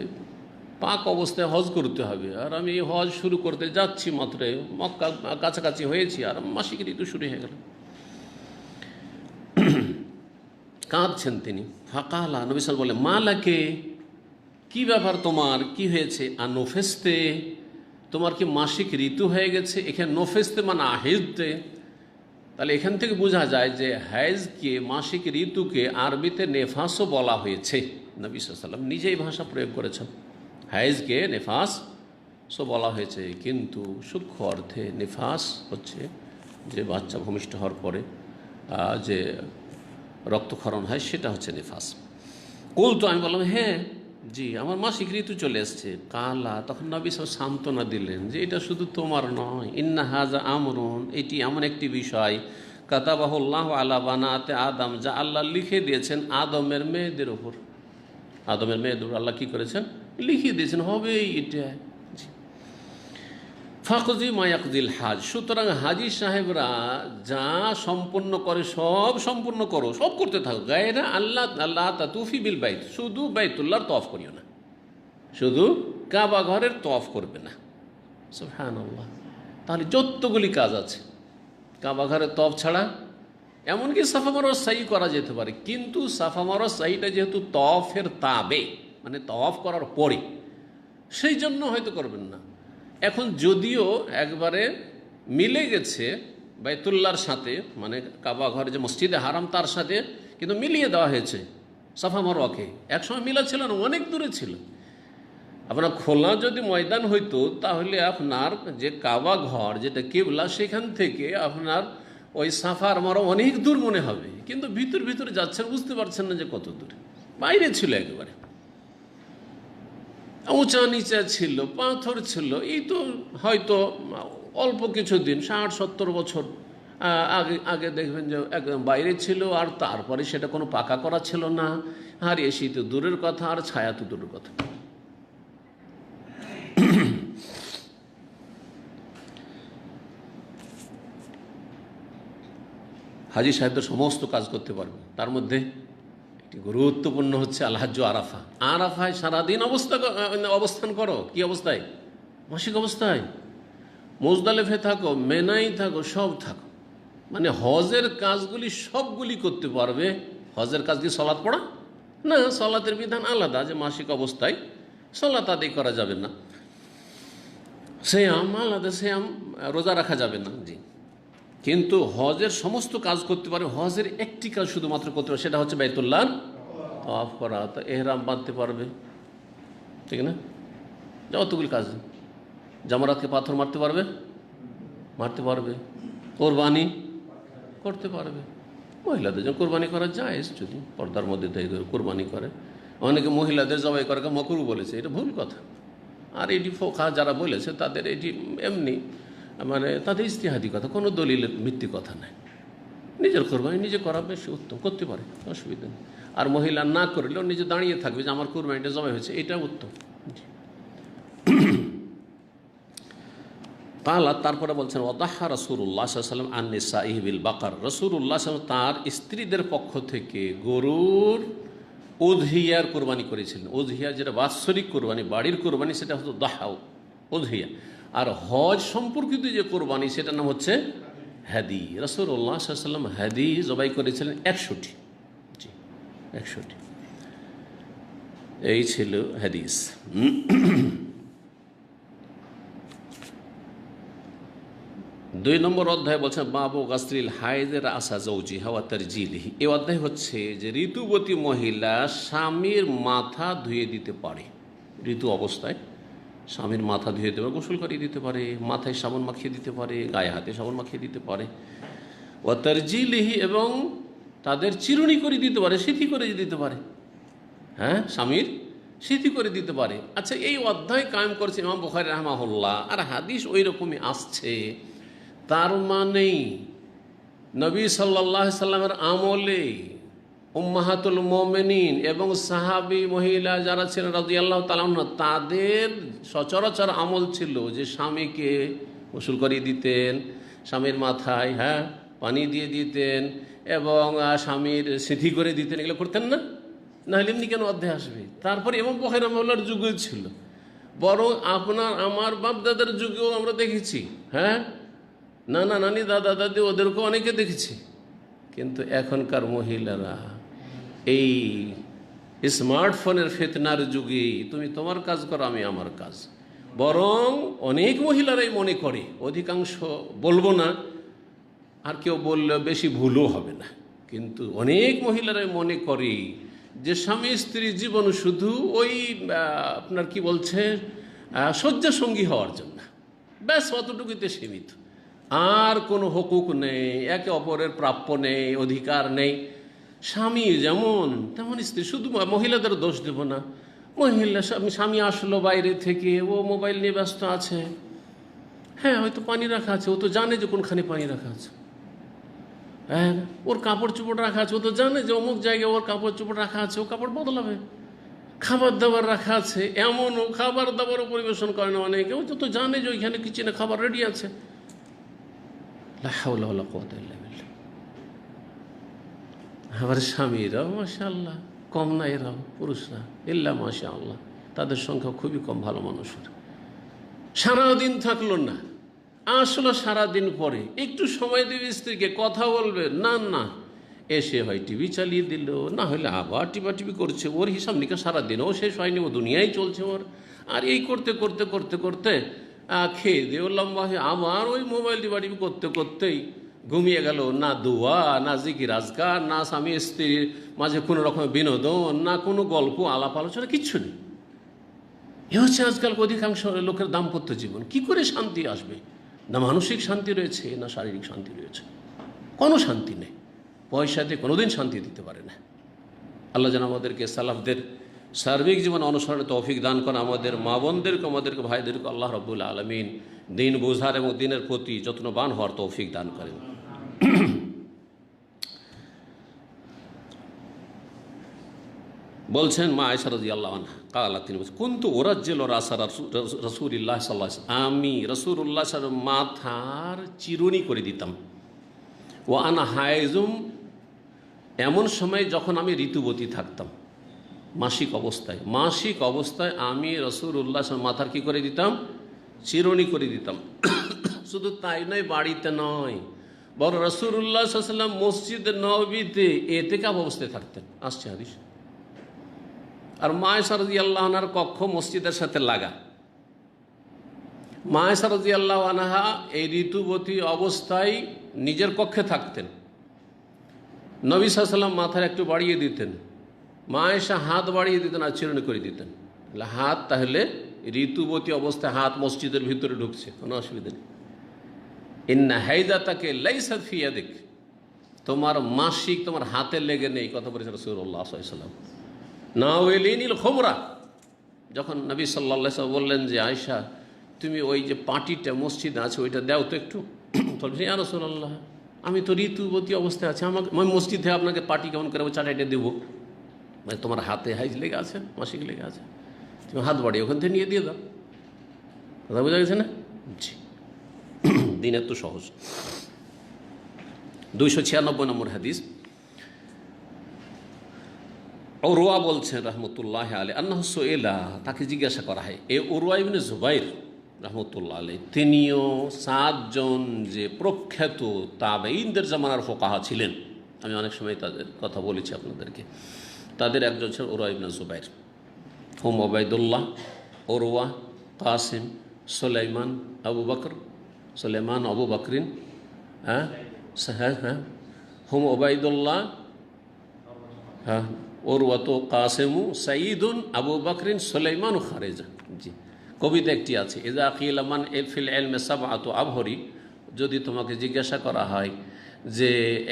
পাক অবস্থায় হজ করতে হবে, আর আমি হজ শুরু করতে যাচ্ছি মাত্র, মক্কা কাছাকাছি হয়েছি, আর মাসিক ঋতু শুরু হয়ে গেল। কাঁদছেন তিনি। ফাকালা, নবী সাল্লাল্লাহু আলাইহি ওয়াসাল্লাম বলে, মা লাকে, কি ব্যাপার তোমার, কি হয়েছে? আর নোফেস্তে, তোমার কি মাসিক ঋতু হয়ে গেছে? এখানে নোফেস্তে মানে আহিজতে, তাহলে এখান থেকে বোঝা যায় যে হাইজকে, মাসিক ঋতুকে আরবিতে নেফাসও বলা হয়েছে। নবী সাল্লাল্লাহু আলাইহি ওয়াসাল্লাম নিজেই ভাষা প্রয়োগ করেছেন, হাইজকে নেফাসও বলা হয়েছে, কিন্তু সূক্ষ্ম অর্থে নেফাস হচ্ছে যে বাচ্চা ভূমিষ্ঠ হওয়ার পরে যে রক্তক্ষরণ হয়, সেটা হচ্ছে নেফাস। কুল, তো আমি বললাম হ্যাঁ জি, আমার মাসিক ঋতু চলে এসছে। কালা, তখন নবী সব সান্ত্বনা দিলেন যে এটা শুধু তোমার নয়, ইন্না হাজা আমরুন, এটি এমন একটি বিষয়, কাতাবাহুল্লাহ আলা বানাতে আদম, যা আল্লাহ লিখে দিয়েছেন আদমের মেয়েদের ওপর। আদমের মেয়েদের আল্লাহ কি করেছেন, লিখে দিয়েছেন, হবেই এটা। ফাকজি মায়াকদিল হাজ, সুতরাং হাজি সাহেবরা যা সম্পন্ন করে সব সম্পূর্ণ করো, সব করতে থাকো। গায়রা আল্লাহ আল্লাহ তাতুফি বিল বাইত, শুধু বাইতুল্লাহর তওয়াফ করিও না, শুধু কাবা ঘরের তওয়াফ করবে না। সুবহানাল্লাহ, তাহলে যতগুলি কাজ আছে কাবা ঘরের তওয়াফ ছাড়া, এমনকি সাফা মারওয়া সাই করা যেতে পারে, কিন্তু সাফা মারওয়া সাইটা যেহেতু তওয়াফের তাবে, মানে তওয়াফ করার পরে, সেই জন্য হয়তো করবেন না। এখন যদিও একবারে মিলে গেছে বাইতুল্লাহর সাথে, মানে কাবা ঘরে যে মসজিদে হারাম তার সাথে কিন্তু মিলিয়ে দেওয়া হয়েছে সাফা মারওয়াকে, একসময় মিলা ছিল না, অনেক দূরে ছিল। আপনার খোলা যদি ময়দান হইতো, তাহলে আপনার যে কাবা ঘর যেটা কিবলা, সেখান থেকে আপনার ওই সাফা আর মারওয়া অনেক দূর মনে হবে, কিন্তু ভিতরে যাচ্ছেন, বুঝতে পারছেন না যে কত দূরে। বাইরে ছিল, একেবারে উঁচা নিচা ছিল, পাথর ছিল। এই তো হয়তো অল্প কিছুদিন, 60-70 বছর আগে দেখবেন যে একদম বাইরে ছিল, আর তারপরে সেটা কোনো পাকা করা ছিল না। আর এসি তো দূরের কথা, আর ছায়া তো দূরের কথা। হাজি সাহেবদের সমস্ত কাজ করতে পারবে, তার মধ্যে একটি গুরুত্বপূর্ণ হচ্ছে আল হাজ্জু আরাফা। আরাফায় সারাদিন অবস্থান করো। কি অবস্থায়? মাসিক অবস্থায়। মুজদালিফে থাকো, মেনাই থাকো, সব থাকো, মানে হজের কাজগুলি সবগুলি করতে পারবে। হজের কাজ কি সলাৎ পড়া? না, সলাতের বিধান আলাদা, যে মাসিক অবস্থায় সলাৎ আদায় করা যাবে না। সিয়াম আলাদা, সিয়াম রোজা রাখা যাবে না। জি, কিন্তু হজের সমস্ত কাজ করতে পারে, হজের একটি কাজ শুধুমাত্র করতে পারে, সেটা হচ্ছে বাইতুল্লাহ তাওয়াফ করা। তো এহরাম বাঁধতে পারবে, ঠিক না? যতগুলি কাজ, জামারাতকে পাথর মারতে পারবে, কোরবানি করতে পারবে। মহিলাদের জন্য কোরবানি করা যায়, যদি পর্দার মধ্যে কোরবানি করে। অনেকে মহিলাদের জবাই করাকে মকরু বলেছে, এটা ভুল কথা। আর এটি ফোকা যারা বলেছে তাদের এটি এমনি মানে তাদের ইজতিহাদি কথা, কোনো দলিলের ভিত্তি কথা নাই। নিজের কোরবানি নিজে করা বেশি উত্তম, করতে পারে, অসুবিধা নেই। আর মহিলা না করলেও নিজে দাঁড়িয়ে থাকবে যে আমার কোরবানিটা জবাই হয়েছে, এটা উত্তম। কালা, তারপরে বলছেন ওয়াদাহা রাসূলুল্লাহ সাল্লাল্লাহু আলাইহি ওয়াসাল্লাম আন-নিসাঈ বিল বাকার। রাসূলুল্লাহ সাল্লাল্লাহু আলাইহি ওয়াসাল্লাম তার স্ত্রীদের পক্ষ থেকে গরুর উযহিয়ার কোরবানি করেছিলেন। উযহিয়া যেটা বাৎসরিক কোরবানি, বাড়ির কোরবানি, সেটা হচ্ছে দাহাও উযহিয়া। আর হজ সম্পর্কিত যে কোরবানি সেটার নাম হচ্ছে হাদি। রাসূলুল্লাহ সাল্লাল্লাহু আলাইহি ওয়াসাল্লাম হাদি জবাই করেছিলেন 100টি। জি, 100টি। এই ছিল হাদিস। 2 নম্বর অধ্যায় বলছেন বাবু গাসলিল হায়েজের আসা জৌজিহা ওয়া তারজিলিহি। এই অধ্যায় হচ্ছে যে ঋতুবতী মহিলা স্বামীর মাথা ধুয়ে দিতে পারে। ঋতু অবস্থায় স্বামীর মাথা ধুয়ে দিতে পারে, গোসল করিয়ে দিতে পারে, মাথায় সাবান মাখিয়ে দিতে পারে, গায়ে হাতে সাবান মাখিয়ে দিতে পারে। ওয়া তারজিলিহি, এবং তাদের চিরুনি করে দিতে পারে, সিথি করে দিতে পারে। হ্যাঁ, স্বামীর সিথি করে দিতে পারে। আচ্ছা, এই অধ্যায় কায়েম করেছে ইমাম বুখারী রাহমাহুল্লাহ, আর হাদিস ওই রকমই আসছে। তার মানেই নবী সাল্লাল্লাহু আলাইহি সাল্লামের আমলে উম্মাহাতুল মুমিনিন এবং সাহাবী মহিলা যারা ছিলেন রাদিয়াল্লাহু তাআলা আনহা, তাদের সচরাচর আমল ছিল যে স্বামীকে গোসল করিয়ে দিতেন, স্বামীর মাথায় পানি দিয়ে দিতেন এবং স্বামীর সিথি করে দিতেন। এগুলো করতেন না? নাহলে এমনি কেন অধ্যায় আসবে? তারপরে ইমাম বুখারী রাহমাহুল্লাহর যুগে ছিল, বরং আপনার আমার বাপ দাদার যুগেও আমরা দেখেছি। নানা নানি দাদা দাদি ওদেরকেও অনেকে দেখেছি। কিন্তু এখনকার মহিলারা এই স্মার্টফোনের ফিতনার যুগে তুমি তোমার কাজ করো, আমি আমার কাজ। বরং অনেক মহিলারাই মনে করে, অধিকাংশ বলবো না, আর কেউ বললে বেশি ভুলও হবে না, কিন্তু অনেক মহিলারাই মনে করে যে স্বামী স্ত্রীর জীবন শুধু ওই আপনার কি বলছে শয্যা সঙ্গী হওয়ার জন্য, ব্যাস অতটুকুতে সীমিত। আর কোনো হকুক নেই, একে অপরের প্রাপ্য নেই, অধিকার নেই। স্বামী যেমন তেমন স্ত্রী। শুধু মহিলাদের দোষ দেব না, স্বামী আসলো বাইরে থেকে, ও মোবাইল নিয়ে ব্যস্ত আছে। হয়তো পানি রাখা আছে, ও তো জানে যে কোনখানে পানি রাখা আছে। ওর কাপড় চোপড় রাখা আছে, ও তো জানে যে অমুক জায়গায় ওর কাপড় চোপড় রাখা আছে, ও কাপড় বদলাবে। খাবার দাবার রাখা আছে, এমনও খাবার দাবারও পরিবেশন করে না অনেকে, ও তো জানে যে ওইখানে কিচেনে খাবার রেডি আছে। আবার স্বামীরাও মাশাআল্লাহ কম না, এরাও পুরুষরা ইল্লা মাশাআল্লাহ তাদের সংখ্যা খুবই কম ভালো মানুষের। সারাদিন থাকলো না, আসলো সারাদিন পরে একটু সময় দেবে স্ত্রীকে, কথা বলবে, না এসে হয় টিভি চালিয়ে দিল, না হলে আবার টিপি করছে। ওর হিসাব নিকা সারাদিনও শেষ হয়নি, ও দুনিয়ায় চলছে ওর। আর এই করতে করতে করতে করতে খেয়ে দিয়ে লম্বা হয়ে আবার ওই মোবাইল টিপি করতে করতেই ঘুমিয়ে গেল। না দোয়া, না জিকির আজকার, না স্বামী স্ত্রীর মাঝে কোনো রকমের বিনোদন, না কোনো গল্প আলাপ আলোচনা, কিচ্ছু নেই। এ হচ্ছে আজকাল অধিকাংশ লোকের দাম্পত্য জীবন। কি করে শান্তি আসবে? না মানসিক শান্তি রয়েছে, না শারীরিক শান্তি রয়েছে, কোনো শান্তি নেই। পয়সাতে কোনোদিন শান্তি দিতে পারে না। আল্লাহ যেন আমাদেরকে সালাফদের সার্বিক জীবন অনুসরণে তৌফিক দান করেন। আমাদের মা বোনদেরকে, আমাদেরকে ভাইদেরকে আল্লাহ রাব্বুল আলামিন দিন বোঝার এবং দিনের প্রতি যত্নবান হওয়ার তৌফিক দান করেন। বলছেন মা আয়েশা রাদিয়াল্লাহু আনহা কালা, তিনি বলছেন কুনতু উরাজ্জিলু রাসা রাসূলিল্লাহ সাল্লাল্লাহু আলাইহি ওয়াসাল্লাম, আমি রাসূলুল্লাহ সাল্লাল্লাহু আলাইহি ওয়াসাল্লাম মাথার চিরুনি করে দিতাম। ওয়া আনা হায়েজুম, এমন সময় যখন আমি ঋতুবতী থাকতাম, মাসিক অবস্থায় আমি রাসূলুল্লাহ সাল্লাল্লাহু মাথার কি করে দিতাম? চিরুনি করে দিতাম। শুধু তাই নয়, বাড়িতে নয়, বরং রাসূলুল্লাহ সাল্লাল্লাহু আলাইহি ওয়াসাল্লাম মসজিদে নববীতে ইতিকাফ অবস্থায় থাকতেন, আসছে হাদিস। আর মা আয়েশা রাদিয়াল্লাহু আনহার কক্ষ মসজিদের সাথে লাগা। মা আয়েশা রাদিয়াল্লাহু আনহা এই ঋতুবতী অবস্থায় নিজের কক্ষে থাকতেন, নবী সাল্লাল্লাহু আলাইহি ওয়াসাল্লাম মাথার একটু বাড়িয়ে দিতেন, মা আয়েশা হাত বাড়িয়ে দিতেন, আচরণ করে দিতেন। হাত তাহলে ঋতুবতী অবস্থায় হাত মসজিদের ভিতরে ঢুকছে, কোনো অসুবিধা নেই। ইন্না হাইদাতাকে লাইসাত ফি ইয়াদিক, তোমার মাসিক তোমার হাতে লেগে নেই, কথা বলেছেন রাসূলুল্লাহ সাল্লাল্লাহু আলাইহি ওয়াসাল্লাম। নাওয়েলিনিল খুমরা, যখন নবী সাল্লাল্লাহু আলাইহি ওয়াসাল্লাম বললেন যে আয়েশা তুমি ওই যে পাটিটা মসজিদে আছে ওইটা দাও তো একটু, বলছেন ইয়া রাসূলুল্লাহ আমি তো ঋতুবতী অবস্থায় আছি, আমাকে আমি মসজিদে আপনাকে পাটি কেমন করে চাটাইটা দেবো? মানে তোমার হাতে হাইজ লেগে আছে, মাসিক লেগে আছে, তুমি হাত বাড়িয়ে ওখান থেকে নিয়ে দিয়ে দাও। কথা বোঝা গেছে না? জি, দিন এত সহজ। 296 নম্বর হাদিস, উরওয়া বলছেন রহমতুল্লাহ আলাইহি আন্নাহু সুইলা, তাকে জিজ্ঞাসা করা হয়, এই উরওয়া ইবনে জুবাইর রহমতুল্লাহ আলাইহি তিনিও 7 জন যে প্রখ্যাত তাবেঈনদের জামানার ফুকাহা ছিলেন, আমি অনেক সময় তাদের কথা বলেছি আপনাদেরকে, তাদের একজন ছিল উরওয়া ইবনে জুবাইর। হুম ওবায়দুল্লাহ, উরওয়া, কাসিম, সুলাইমান, আবু বকর, সুলাইমান আবু বকরিন, হ্যাঁ হ্যাঁ, হুম ওবায়দুল্লাহ, হ্যাঁ উরওয়াত, কাসেমু, সাঈদুন, আবু বকরিন, সুলাইমান ও খারেজা। জি, কবিতা একটি আছে, ইজা কিলা মান ফিল ইলমি সাবআতু আবহরি, যদি তোমাকে জিজ্ঞাসা করা হয় যে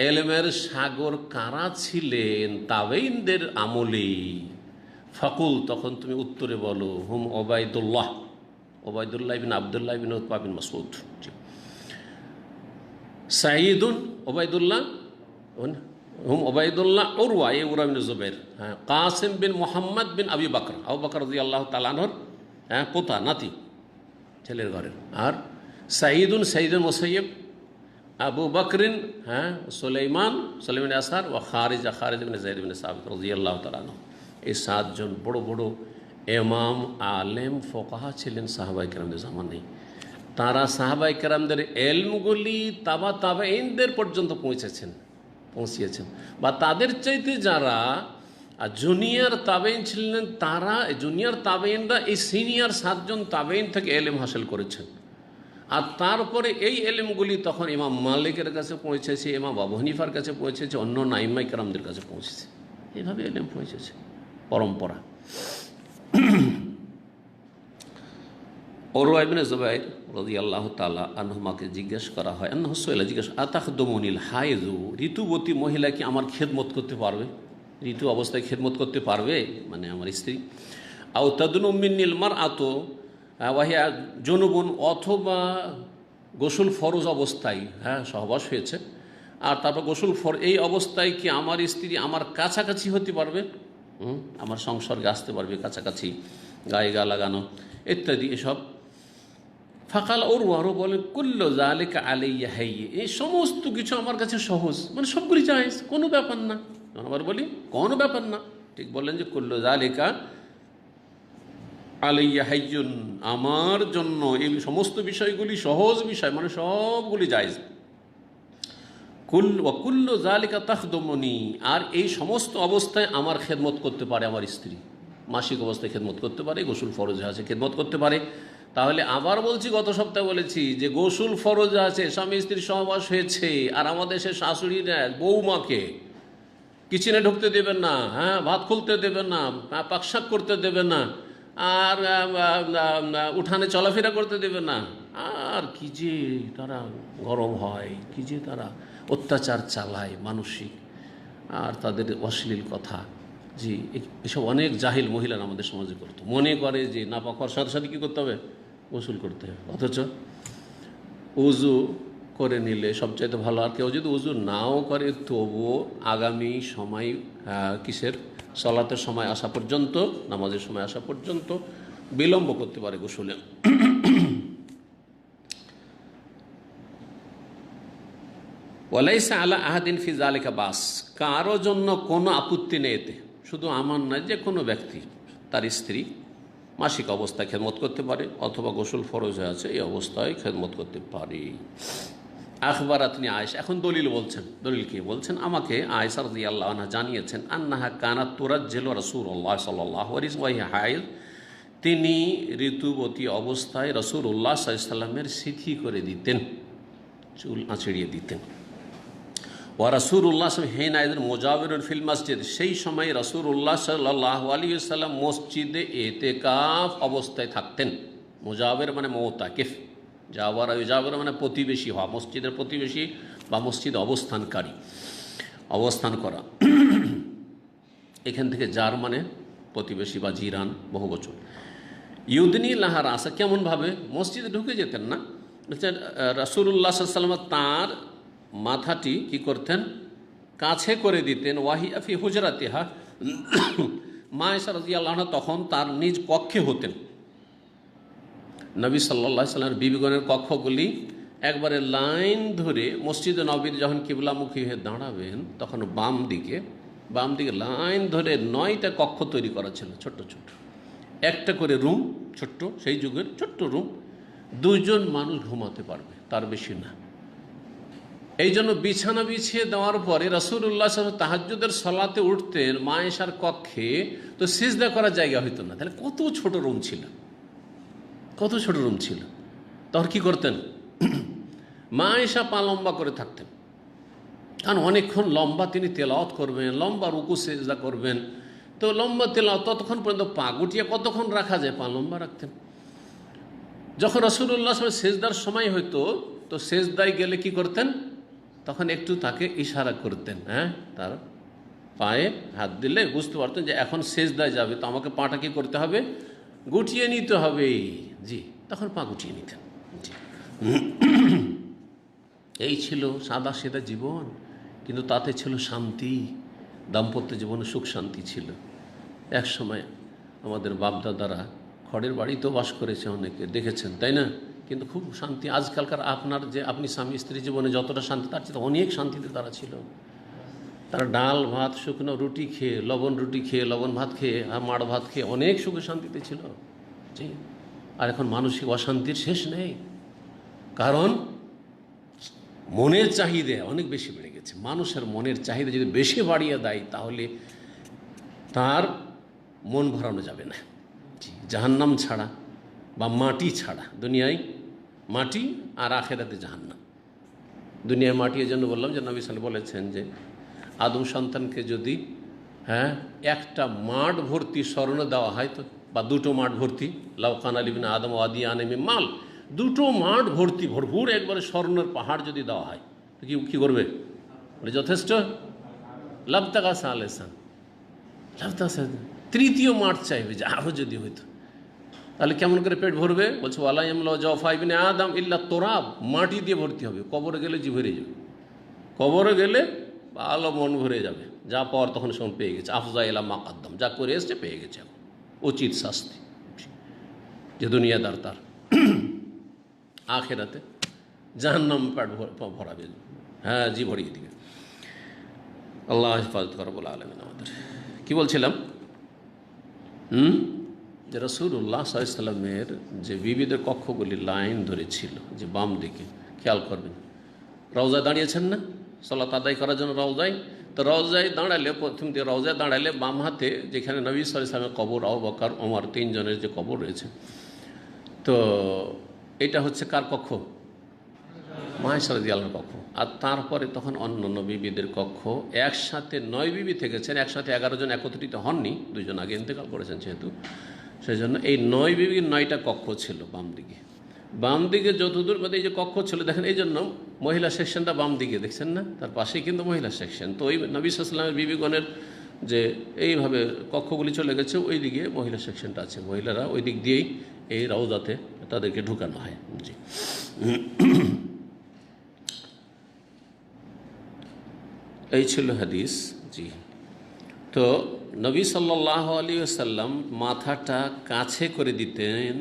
এলমের সাগর কারা ছিলেন তাবেঈনদের আমলে, ফাকুল, তখন তুমি উত্তরে বলো হুম ওবায়দুল্লাহ, ওবায়দুল্লাহ ইবনে আব্দুল্লাহ ইবনে উতবা বিন মাসউদ, সাঈদুন, ওবায়দুল্লাহ, হুম ওবায়দুল্লাহ, উরওয়া, এই উরওয়া ইবনে জুবাইর, হ্যাঁ, কাসিম বিন মুহাম্মদ বিন আবি বকর, আবু বকর রাদিয়াল্লাহু তাআলা আনহুর, হ্যাঁ, পোতা নাতি, ছেলের ঘরের। আর সাঈদুন, সাঈদুল মুসাইয়্যিব, আবু বকরিন, হ্যাঁ, সুলাইমান, সুলাইমান আসার, ও খারিজা, খারিজ ইবনে যায়েদ ইবনে সাবিত রাদিয়াল্লাহু তাআলা আনহু। এই 7 জন বড় বড় ইমাম, আলেম, ফুকাহা ছিলেন সাহাবায়ে কেরামদের জামানায়। তারা সাহাবায়ে কেরামদের এলমগুলি তাবেঈনদের পর্যন্ত পৌঁছিয়েছেন, বা তাদের চাইতে যারা জুনিয়র তাবেঈন ছিলেন, তারা জুনিয়র তাবেঈনরা এই সিনিয়র 7 জন তাবেঈন থেকে এলেম হাসিল করেছেন। আর তারপরে এই এলেমগুলি তখন ইমাম মালিকের কাছে পৌঁছেছে, ইমাম আবু হানিফার কাছে পৌঁছেছে, অন্য আইম্মায়ে কেরামদের কাছে পৌঁছেছে, এইভাবে এলেম পৌঁছেছে পরম্পরা। উরওয়া ইবনে জুবাইর রাদিয়াল্লাহু তাআলা আনহুমাকে জিজ্ঞেস করা হয়, আন্নাহু সুইলা, জিজ্ঞাসা, আতাখদুমুনিল হায়েযু, ঋতুবতী মহিলা কি আমার খেদমত করতে পারবে, ঋতু অবস্থায় খেদমত করতে পারবে, মানে আমার স্ত্রী? আও তাদনু মিন্নিল মারআতু ওয়াহিয়া জুনুবুন, অথবা গোসল ফরজ অবস্থায়, হ্যাঁ, সহবাস হয়েছে আর তারপর গোসল এই অবস্থায় কি আমার স্ত্রী আমার কাছাকাছি হতে পারবে, আমার সংসর্গে আসতে পারবে, কাছাকাছি গায়ে গা লাগানো ইত্যাদি এসব? ফাকাল উরওয়া, আরও বলেন, কুল্লু যালিকা আলাইয়া হাইয়্যিন, এই সমস্ত কিছু আমার কাছে সহজ, মানে সবগুলি জায়েজ, কোনো ব্যাপার না। আবার বলি কোনো ব্যাপার না, ঠিক বললেন যে কুল্লু যালিকা আলাইয়া হাইয়্যিন, আমার জন্য এই সমস্ত বিষয়গুলি সহজ বিষয়, মানে সবগুলি জায়েজ। কুল্লু যালিকা তাখদুমুনি, আর এই সমস্ত অবস্থায় আমার খেদমত করতে পারে আমার স্ত্রী, মাসিক অবস্থায় খেদমত করতে পারে, গোসল ফরজ আছে খেদমত করতে পারে। তাহলে আবার বলছি, গত সপ্তাহে বলেছি যে গোসল ফরজ আছে, স্বামী স্ত্রীর সহবাস হয়েছে, আর আমাদের সে শাশুড়িরা বৌমাকে কিচেনে ঢুকতে দেবেন না, হ্যাঁ, ভাত খুলতে দেবেন না, পাকশাক করতে দেবেন না, আর উঠানে চলাফেরা করতে দেবেন না, আর কি যে তারা গরম হয়, কি যে তারা অত্যাচার চালায় মানসিক, আর তাদের অশ্লীল কথা। জি, এসব অনেক জাহিল মহিলারা আমাদের সমাজে করতো, মনে করে যে নাপাক হওয়ার সাথে সাথে কী করতে হবে, গোসল করতে হবে, অথচ উজু করে নিলে সবচাইতে ভালো। আর কেউ যদি উজু নাও করে তবুও আগামী সময় কিসের সালাতের সময় আসা পর্যন্ত, নামাজের সময় আসা পর্যন্ত বিলম্ব করতে পারে গোসলে। ওয়ালাইসা আলা আহাদিন ফি যালিকা বাস, কারো জন্য কোনো আপত্তি নেই এতে, শুধু আমার নয়, যে কোনো ব্যক্তি তার স্ত্রী মাসিক অবস্থায় খেদমত করতে পারে, অথবা গোসল ফরজ হয়ে আছে এই অবস্থায় খেদমত করতে পারে। আখবারাতনি আয়েশা, এখন দলিল বলছেন, দলিল কি বলছেন? আমাকে আয়েশা রাদিয়াল্লাহু আনহা জানিয়েছেন, আন্নাহা কানাত তুরাজ্জিলু রাসূলুল্লাহ সাল্লাল্লাহু আলাইহি ওয়া হাইল, তিনি ঋতুবতী অবস্থায় রাসূলুল্লাহ সাল্লাল্লাহু আলাইহি ওয়াসাল্লামের সিথি করে দিতেন, চুল আঁচড়িয়ে দিতেন। ও রাসূলুল্লাহ হেন আইদের মুজাবিরুন ফিল মসজিদ, সেই সময় রাসূলুল্লাহ সাল্লাল্লাহু আলাইহি ওয়াসাল্লাম মসজিদে এতেকাফ অবস্থায় থাকতেন। মুজাবির মানে মুতাকিফ, জাওয়ার মানে প্রতিবেশী হওয়া, মসজিদের প্রতিবেশী বা মসজিদে অবস্থানকারী, অবস্থান করা। এখান থেকে যার মানে প্রতিবেশী বা জিরান, বহুবচন। ইউদনি লাহার আসা, কেমনভাবে? মসজিদে ঢুকে যেতেন না, রাসূলুল্লাহ সাল্লাল্লাহু আলাইহি ওয়াসাল্লাম তাঁর মাথাটি কি করতেন? কাছে করে দিতেন। ওয়াহিয়া ফি হুজরাতিহা, মা আয়েশা রাদিয়াল্লাহু আনহা তখন তার নিজ কক্ষে হতেন। নবী সাল্লাল্লাহু আলাইহি ওয়াসাল্লামের বিবিগণের কক্ষগুলি একবারে লাইন ধরে মসজিদে নববীর যখন কিবলামুখী হয়ে দাঁড়াবেন তখন বাম দিকে লাইন ধরে 9টা কক্ষ তৈরি করা ছিল, ছোট্ট ছোট্ট, একটা করে রুম, ছোট্ট, সেই যুগের ছোট্ট রুম, 2 জন মানুষ ঘুমাতে পারবে, তার বেশি না। এই জন্য বিছানা বিছিয়ে দেওয়ার পরে রাসূলুল্লাহ সাল্লাল্লাহু আলাইহি ওয়াসাল্লাম তাহাজ্জুদের সালাতে উঠতেন মা আয়েশার কক্ষে, তো সিজদা করার জায়গা হইতো না। তাহলে কত ছোট রুম ছিল, কত ছোট রুম ছিল। তখন কী করতেন? মা আয়েশা পা লম্বা করে থাকতেন, কারণ অনেকক্ষণ লম্বা তিনি তেলাওয়াত করবেন, লম্বা রুকু সিজদা করবেন, তো লম্বা তেলাওয়াত ততক্ষণ পর্যন্ত পা গুটিয়ে কতক্ষণ রাখা যায়, পা লম্বা রাখতেন। যখন রাসূলুল্লাহ সাল্লাল্লাহু আলাইহি ওয়াসাল্লাম সিজদার সময় হইতো, তো সিজদায় গেলে কি করতেন? তখন একটু তাকে ইশারা করতেন, তার পায়ে হাত দিলে বুঝতে পারতেন যে এখন সিজদায় যাবে, তো আমাকে পাটা কি করতে হবে? গুটিয়ে নিতে হবে। জি, তখন পা গুটিয়ে নিতেন। জি, এই ছিল সাদা সিধা জীবন, কিন্তু তাতে ছিল শান্তি, দাম্পত্য জীবনে সুখ শান্তি ছিল। এক সময় আমাদের বাপদাদারা খড়ের বাড়িতেও বাস করেছে, অনেকে দেখেছেন, তাই না? কিন্তু খুব শান্তি। আজকালকার আপনার যে আপনি স্বামী স্ত্রী জীবনে যতটা শান্তি, তার চেয়ে অনেক শান্তিতে তারা ছিল। তারা ডাল ভাত, শুকনো রুটি খেয়ে, লবণ রুটি খেয়ে, লবণ ভাত খেয়ে, মাড় ভাত খেয়ে অনেক সুখে শান্তিতে ছিল। জি, আর এখন মানসিক অশান্তির শেষ নেই, কারণ মনের চাহিদা অনেক বেশি বেড়ে গেছে। মানুষের মনের চাহিদা যদি বেশি বাড়িয়ে দেয় তাহলে তার মন ভরানো যাবে না। জাহান্নাম ছাড়া বা মাটি ছাড়া, দুনিয়ায় মাটি আর আখেরাতে জাহান্নাম। দুনিয়ায় মাটি এই জন্য বললাম যে নবী সাল্লাল্লাহু আলাইহি ওয়াসাল্লাম বলেছেন যে আদম সন্তানকে যদি একটা মাঠ ভর্তি স্বর্ণ দেওয়া হয়, তো বা 2টো মাঠ ভর্তি, লাউ কানা লিবনি আদম ওয়াদিয়ান মিন মাল, 2টো মাঠ ভর্তি ভরপুর একবারে স্বর্ণের পাহাড় যদি দেওয়া হয়, তো কি করবে? বলে যথেষ্ট। লাবতাগা সালেসান, তৃতীয় মাঠ চাইবে যে আরও যদি হইতো। তাহলে কেমন করে পেট ভরবে? বলছে ওয়ালা ইয়ামলা জাওফা ইবনে আদম ইল্লা তুরাব, মাটি দিয়ে ভর্তি হবে। কবরে গেলে জি ভরে যাবে, কবরে গেলে ভালো মন ভরে যাবে, যা পাওয়ার তখন সঙ্গে পেয়ে গেছে। আফজা ইলা মাকাদ্দাম, যা করে এসছে পেয়ে গেছে, এখন উচিত শাস্তি। যে দুনিয়াদার তার আখেরাতে জাহান্নাম পেট ভরাবে, জি ভরিয়ে দিবে। আল্লাহ হেফাজত করে বলে আলামিন আমাদের। কি বলছিলাম? যে রাসূলুল্লাহ সাল্লাল্লাহু আলাইহি ওয়াসাল্লামের যে বিবিদের কক্ষগুলি লাইন ধরে ছিল, যে বাম দিকে, খেয়াল করবেন, রওজায় দাঁড়িয়েছেন না সালাত আদায় করার জন্য রওজায়, তো রওজায় দাঁড়ালে, প্রথম দিয়ে রওজায় দাঁড়ালে বাম হাতে যেখানে নবী সাল্লাল্লাহু আলাইহি ওয়াসাল্লামের কবর, আবু বকর, ওমর, 3 জনের যে কবর রয়েছে, তো এটা হচ্ছে কার কক্ষ? মা আয়েশা রাদিয়াল্লাহু আনহার কক্ষ। আর তারপরে তখন অন্যান্য বিবিদের কক্ষ, একসাথে 9 বিবি থেকেছেন, একসাথে 11 জন একত্রিত হননি, 2 জন আগে ইন্তেকাল করেছেন যেহেতু, সেই জন্য এই 9 বিবির 9টা কক্ষ ছিল বাম দিকে। বাম দিকে যতদূর মধ্যে এই যে কক্ষ ছিল, দেখেন এই জন্য মহিলা সেকশনটা বাম দিকে, দেখছেন না? তার পাশেই কিন্তু মহিলা সেকশন। তো ওই নবী সাল্লাল্লাহু আলাইহি ওয়াসাল্লামের বিবিগণের যে এইভাবে কক্ষগুলি চলে গেছে, ওই দিকে মহিলা সেকশনটা আছে, মহিলারা ওই দিক দিয়েই এই রওজাতে তাদেরকে ঢুকানো হয়। জি, এই ছিল হাদিস। জি, তো নবী সাল্লাল্লাহু আলাইহি ওয়াসাল্লাম মাথাটা কাছে করে দিতেন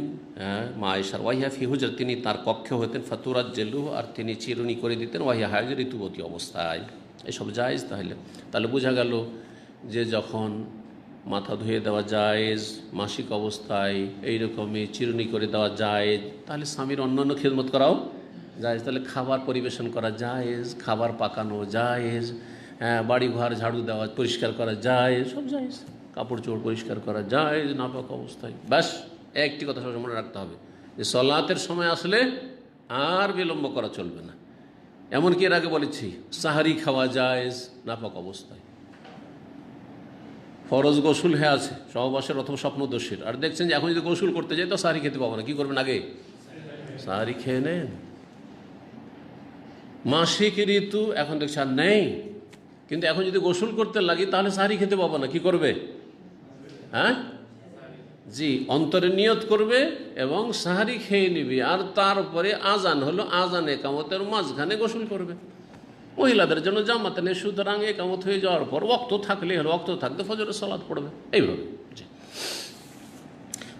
মা আয়েশার, ওয়াহিয়া ফি হুজরা, তিনি তার কক্ষে হতেন, ফাতুরাজ্জিলু, আর তিনি চিরুনি করে দিতেন, ওয়াহিয়া হায়জ, ঋতুবতী অবস্থায়। এসব জায়েজ। তাহলে বোঝা গেল যে যখন মাথা ধুয়ে দেওয়া জায়েজ, মাসিক অবস্থায় এইরকমই চিরুনি করে দেওয়া জায়েজ, তাহলে স্বামীর অন্যান্য খেদমত করাও জায়েজ। তাহলে খাবার পরিবেশন করা জায়েজ, খাবার পাকানো জায়েজ, বাড়ি ঘর ঝাড়ু দেওয়া, পরিষ্কার করা যায়, সব জায়েজ। কাপড় চোপড় পরিষ্কার করা যায় নাপাক অবস্থায়। ব্যাস, একটি কথা সবসময় মনে রাখতে হবে যে সলাতের সময় আসলে আর বিলম্ব করা চলবে না। এমনকি এর আগে বলেছি সাহারি খাওয়া জায়েজ নাপাক অবস্থায়। ফরজ গোসল হয়ে আছে সহবাসের অথবা স্বপ্নদোষের, আর দেখছেন যে এখন যদি গোসল করতে যাই তো সাহারি খেতে পাবো না, কি করবেন? আগে সাহারি খেয়ে নেন। মাসিক ঋতু এখন দেখছে আর নেই, কিন্তু এখন যদি গোসল করতে লাগি তাহলে সাহারি খেতে পাবো না, কি করবে? হ্যাঁ জি, অন্তরে নিয়ত করবে এবং সাহারি খেয়ে নিবে, আর তারপরে আজান হলো, আজান একামতের মাঝখানে গোসল করবে। মহিলাদের জন্য জামাতে নেই, সুতরাং একামত হয়ে যাওয়ার পর ওয়াক্ত থাকলে হলো, ওয়াক্ত থাকতে ফজরের সালাত পড়বে এইভাবে। জি।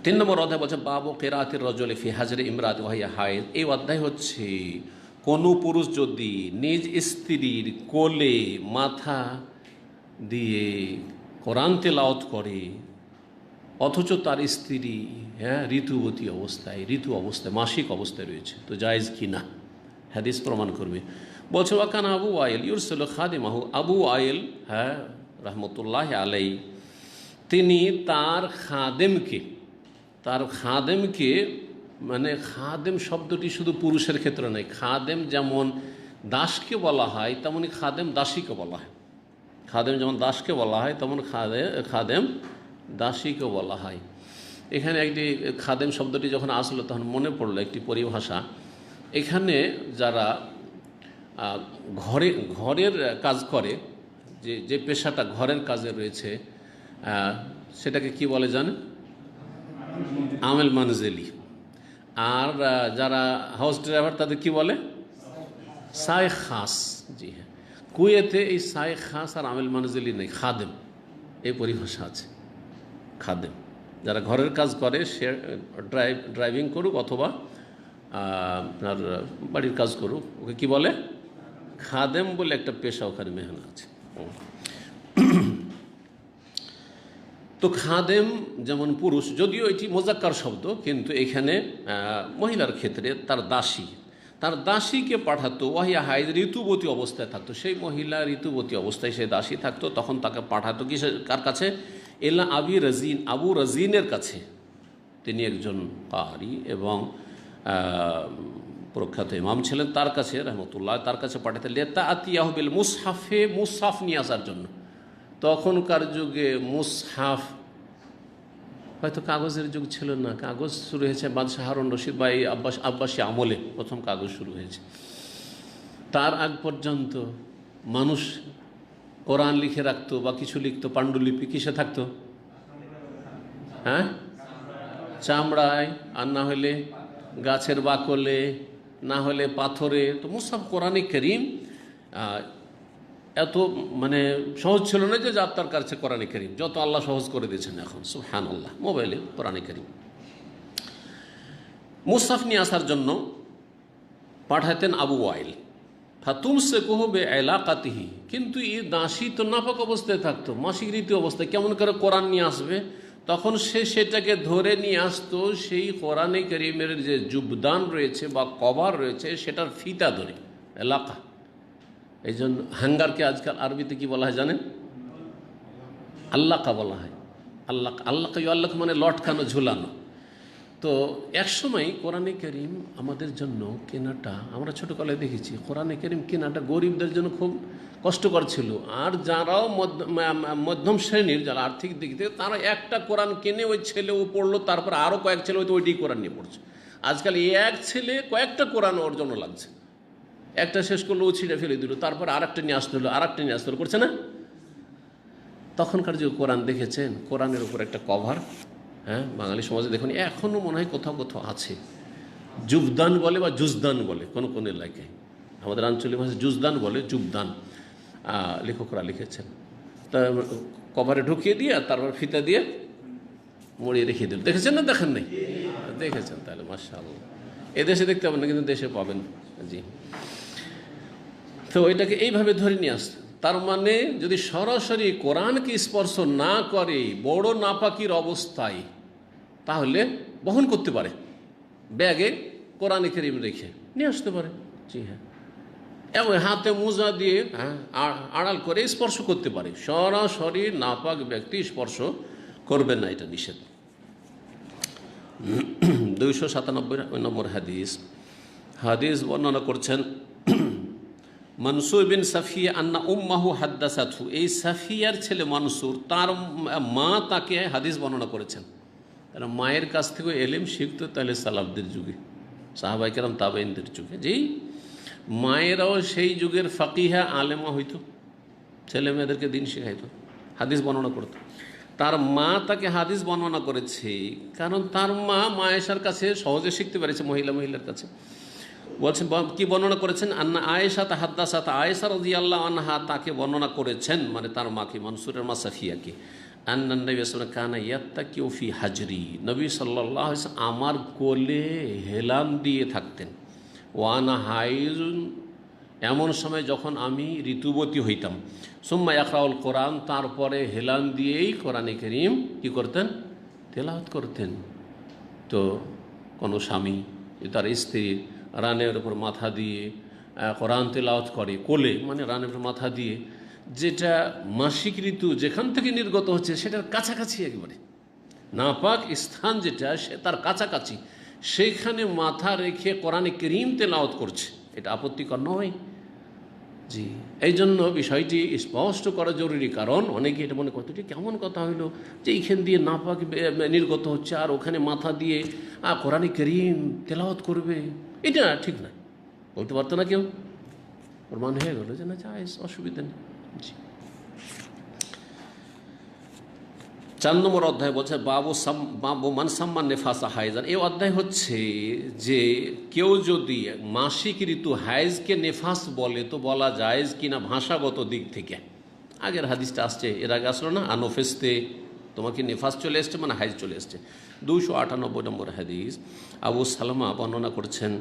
3 নম্বর অধ্যায় বলছে বাবু কেরাতির রজলে ফি হাজরে ইমরাত ওয়াহিয়া হায়েদ। এই অধ্যায় হচ্ছে কোনো পুরুষ যদি নিজ স্ত্রীর কোলে মাথা দিয়ে কোরআন তেলাওয়াত করে অথচ তার স্ত্রী ঋতুবতী অবস্থায়, ঋতু অবস্থায়, মাসিক অবস্থায় রয়েছে, তো জায়েজ কি না? হাদিস প্রমাণ করবে। বলছে ওয়াকান আবু আয়েল ইউরসুল খাদিমাহু, আবু আয়েল রহমতুল্লাহ আলাই তিনি তার খাদেমকে মানে খাদেম শব্দটি শুধু পুরুষের ক্ষেত্রে নয়, খাদেম যেমন দাসকে বলা হয় তেমনই খাদেম দাসীকে বলা হয়। খাদেম যেমন দাসকে বলা হয় তেমন খাদেম দাসীকে বলা হয়। এখানে একটি খাদেম শব্দটি যখন আসলো তখন মনে পড়লো একটি পরিভাষা। এখানে যারা ঘরের কাজ করে, যে পেশাটা ঘরের কাজে রয়েছে সেটাকে কি বলে জানেন? আমেল মানজেলি। আর যারা হাউস ড্রাইভার তাদের কি বলে? সায় খাস। জি হ্যাঁ, কুয়েতে এই সায় খাস আর আমেল মানজেলি নেই, খাদেম এই পরিভাষা আছে। খাদেম যারা ঘরের কাজ করে, সে ড্রাইভিং করুক অথবা আপনার বাড়ির কাজ করুক, ওকে কি বলে? খাদেম বলে একটা পেশা ওখানে মেহনত আছে। তো খাদেম যেমন পুরুষ, যদিও এটি মোজাক্কার শব্দ, কিন্তু এখানে মহিলার ক্ষেত্রে তার দাসীকে পাঠাতো ওয়াহিয়া হাইদ, ঋতুবতী অবস্থায় থাকতো। সেই মহিলা ঋতুবতী অবস্থায় সেই দাসী থাকতো, তখন তাকে পাঠাতো কার কাছে? এলা আবু রাজিনের কাছে। তিনি একজন কারি এবং প্রখ্যাত ইমাম ছিলেন, তার কাছে রহমতুল্লাহ, তার কাছে পাঠাতে লেতা আতিয়াহ বিল মুসহাফে, মুসহাফ নিয়ে আসার জন্য। তখনকার যুগে মুসহাফ, হয়তো কাগজের যুগ ছিল না, কাগজ শুরু হয়েছে বাদশাহ হারুন রশিদ বা এই আব্বাসী আমলে প্রথম কাগজ শুরু হয়েছে। তার আগ পর্যন্ত মানুষ কোরআন লিখে রাখতো বা কিছু লিখতো, পাণ্ডুলিপি কিসে থাকতো? হ্যাঁ, চামড়ায়, আর না হলে গাছের বাকলে, না হলে পাথরে। তো মুসহাফ কোরআনে কারীম এত মানে সহজ ছিল না যে যার তার কাছে কোরআনে কারীম, যত আল্লাহ সহজ করে দিয়েছেন এখন সুবহানাল্লাহ, মোবাইলে কোরআনে কারীম। মুসহাফ নিয়ে আসার জন্য পাঠাতেন আবু ওয়াইল। ফাতুমসে কোহবে এলাকাতিহি, কিন্তু এই দাসী তো নাপাক অবস্থায় থাকতো, মাসিক রীতি অবস্থায়, কেমন করে কোরআন নিয়ে আসবে? তখন সে সেটাকে ধরে নিয়ে আসতো সেই কোরআনে কারীমের যে জুবদান রয়েছে বা কভার রয়েছে সেটার ফিতা ধরে, এলাকা। এই জন্য হ্যাঙ্গারকে আজকাল আরবিতে কি বলা হয় জানেন? আল্লাকা বলা হয়। আল্লাহ মানে লটকানো, ঝুলানো। তো একসময় কোরআনে কারীম আমাদের জন্য কেনাটা, আমরা ছোটোকালে দেখেছি কোরআনে কারীম কেনাটা গরিবদের জন্য খুব কষ্টকর ছিল। আর যারাও মধ্যম শ্রেণীর, যারা আর্থিক দিক থেকে, তারা একটা কোরআন কিনে ওই ছেলেও পড়লো, তারপর আরও কয়েক ছেলে হয়তো ওইটি কোরআন নিয়ে পড়ছে। আজকাল এক ছেলে কয়েকটা কোরআন ওর জন্য লাগছে, একটা শেষ করলো ও ছিঁড়ে ফেলে দিল, তারপর আরেকটা নিয়ে আসতে হলো, আরেকটা নিয়ে আসতে হলো, করছে না? তখনকার যে কোরআন দেখেছেন, কোরআনের উপর একটা কভার, হ্যাঁ, বাঙালি সমাজে দেখুন এখনও মনে হয় কোথাও কোথাও আছে, জুবদান বলে বা জুজদান বলে কোন এলাকায়, আমাদের আঞ্চলিক ভাষায় জুজদান বলে, জুবদান লেখকরা লিখেছেন। তা কভারে ঢুকিয়ে দিয়ে তারপর ফিতা দিয়ে মুড়িয়ে রেখে দিল। দেখেছেন না? দেখেন নাই? দেখেছেন, তাহলে মাশাআল্লাহ। এদেশে দেখতে পাবেন না, কিন্তু দেশে পাবেন। জি, তো এটাকে এইভাবে ধরে নিয়ে আসতে, তার মানে যদি সরাসরি কোরআনকে স্পর্শ না করে বড় নাপাকির অবস্থায়, তাহলে বহন করতে পারে, ব্যাগে কোরআনে কারীম রেখে নিয়ে আসতে পারে। জি হ্যাঁ, এবং হাতে মোজা দিয়ে আড়াল করে স্পর্শ করতে পারে। সরাসরি নাপাক ব্যক্তি স্পর্শ করবে না, এটা নিষেধ। 297 নম্বর হাদিস বর্ণনা করছেন মনসুর বিন সাফিয়া আন্না উম্মাহু হাদ্দাসাতহু, এই সাফিয়ার ছেলে মনসুর তার মা তাকে হাদিস বর্ণনা করেছেন। তারা মায়ের কাছ থেকে এলেম শিখতো তাহলে সালাফদের যুগে, সাহাবায়ে কেরাম তাবেঈনদের যুগে, যেই মায়েরাও সেই যুগের ফাকিহা আলেমা হইতো, ছেলে মেয়েদেরকে দিন শেখাইতো, হাদিস বর্ণনা করতো। তার মা তাকে হাদিস বর্ণনা করেছে, কারণ তার মা আয়েশার কাছে সহজে শিখতে পেরেছে, মহিলার কাছে। বলছেন কি বর্ণনা করেছেন, আন্না আয়েশা তাহাদ্দাসাত, আয়েশা রাদিয়াল্লাহু আনহা তাকে বর্ণনা করেছেন, মানে তার মাকে, মনসুরের মা সাফিয়াকে, আন্না নবী সাল্লাল্লাহু আলাইহি ওয়াসাল্লাম কানা ইয়াত্তাকিউ ফি হাজরি, নবী সাল্লাল্লাহু আলাইহি ওয়াসাল্লাম আমার কোলে হেলান দিয়ে থাকতেন, ওয়ানা হাইজুন, এমন সময় যখন আমি ঋতুবতী হইতাম, সুম্মা ইয়াকরাউল কোরআন, তারপরে হেলান দিয়েই কোরআনে কারীম কী করতেন, তেলাওয়াত করতেন। তো কোনো স্বামী তার স্ত্রীর রানের উপর মাথা দিয়ে কোরআন তেলাওয়াত করে কোলে, মানে রানের উপর মাথা দিয়ে, যেটা মাসিক ঋতু যেখান থেকে নির্গত হচ্ছে সেটার কাছাকাছি, একেবারে নাপাক স্থান যেটা সে তার কাছাকাছি, সেইখানে মাথা রেখে কোরআনে কারীম তেলাওয়াত করছে, এটা আপত্তিকর নয়। জি, এই জন্য বিষয়টি স্পষ্ট করা জরুরি, কারণ অনেকে এটা মনে করতো, এটা কেমন কথা হইলো যে এইখান দিয়ে নাপাক নির্গত হচ্ছে আর ওখানে মাথা দিয়ে কোরআনে কারীম তেলাওয়াত করবে, এটা ঠিক না। বলতে পারতো না কেউ, প্রমাণ হয়ে গেল যে না জায়েজ, অসুবিধা নেই। জি, 4 নম্বর অধ্যায় বলছে বাবু মান সাম্মান নেফাসা হাইজান। এই অধ্যায় হচ্ছে যে কেউ যদি মাসিক ঋতু হাইজকে নেফাস বলে তো বলা জায়েজ কিনা ভাষাগত দিক থেকে। আগের হাদিসটা আসছে, এর আগে আসলো না, আনোফেস্তে, তোমাকে নেফাস চলে এসছে মানে হাইজ চলে এসছে। 298 নম্বর হাদিস, আবু সালমা বর্ণনা করছেন,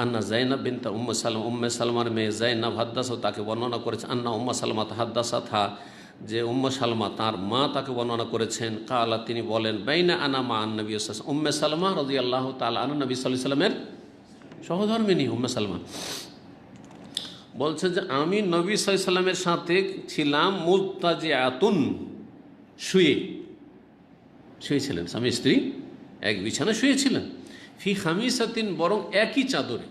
আন্না জাইনাব বিনতা উম্মে সালমার মেয়ে জাইনাব হাদ্দাসা, তাকে বর্ণনা করেছে, আন্না উম্মে সালমা হাদ্দাসা থা, যে উম্মে সালমা তার মা তাকে বর্ণনা করেছেন, কালা তিনি বলেন, বাইনা আনা মা নবী সাল্লাল্লাহু আলাইহি ওয়াসাল্লাম, উম্মে সালমা রাদিয়াল্লাহু তাআলা আনহা নবী সাল্লাল্লাহু আলাইহি ওয়াসাল্লামের সহধর্মিণী উম্মে সালমা বলছে যে আমি নবী সাল্লাল্লাহু আলাইহি ওয়াসাল্লামের সাথে ছিলাম মুত্তাজিআতুন, শুয়েছিলেন, স্বামী স্ত্রী এক বিছানায় শুয়েছিলেন, ফি খামিসাতিন, বরং একই চাদরে।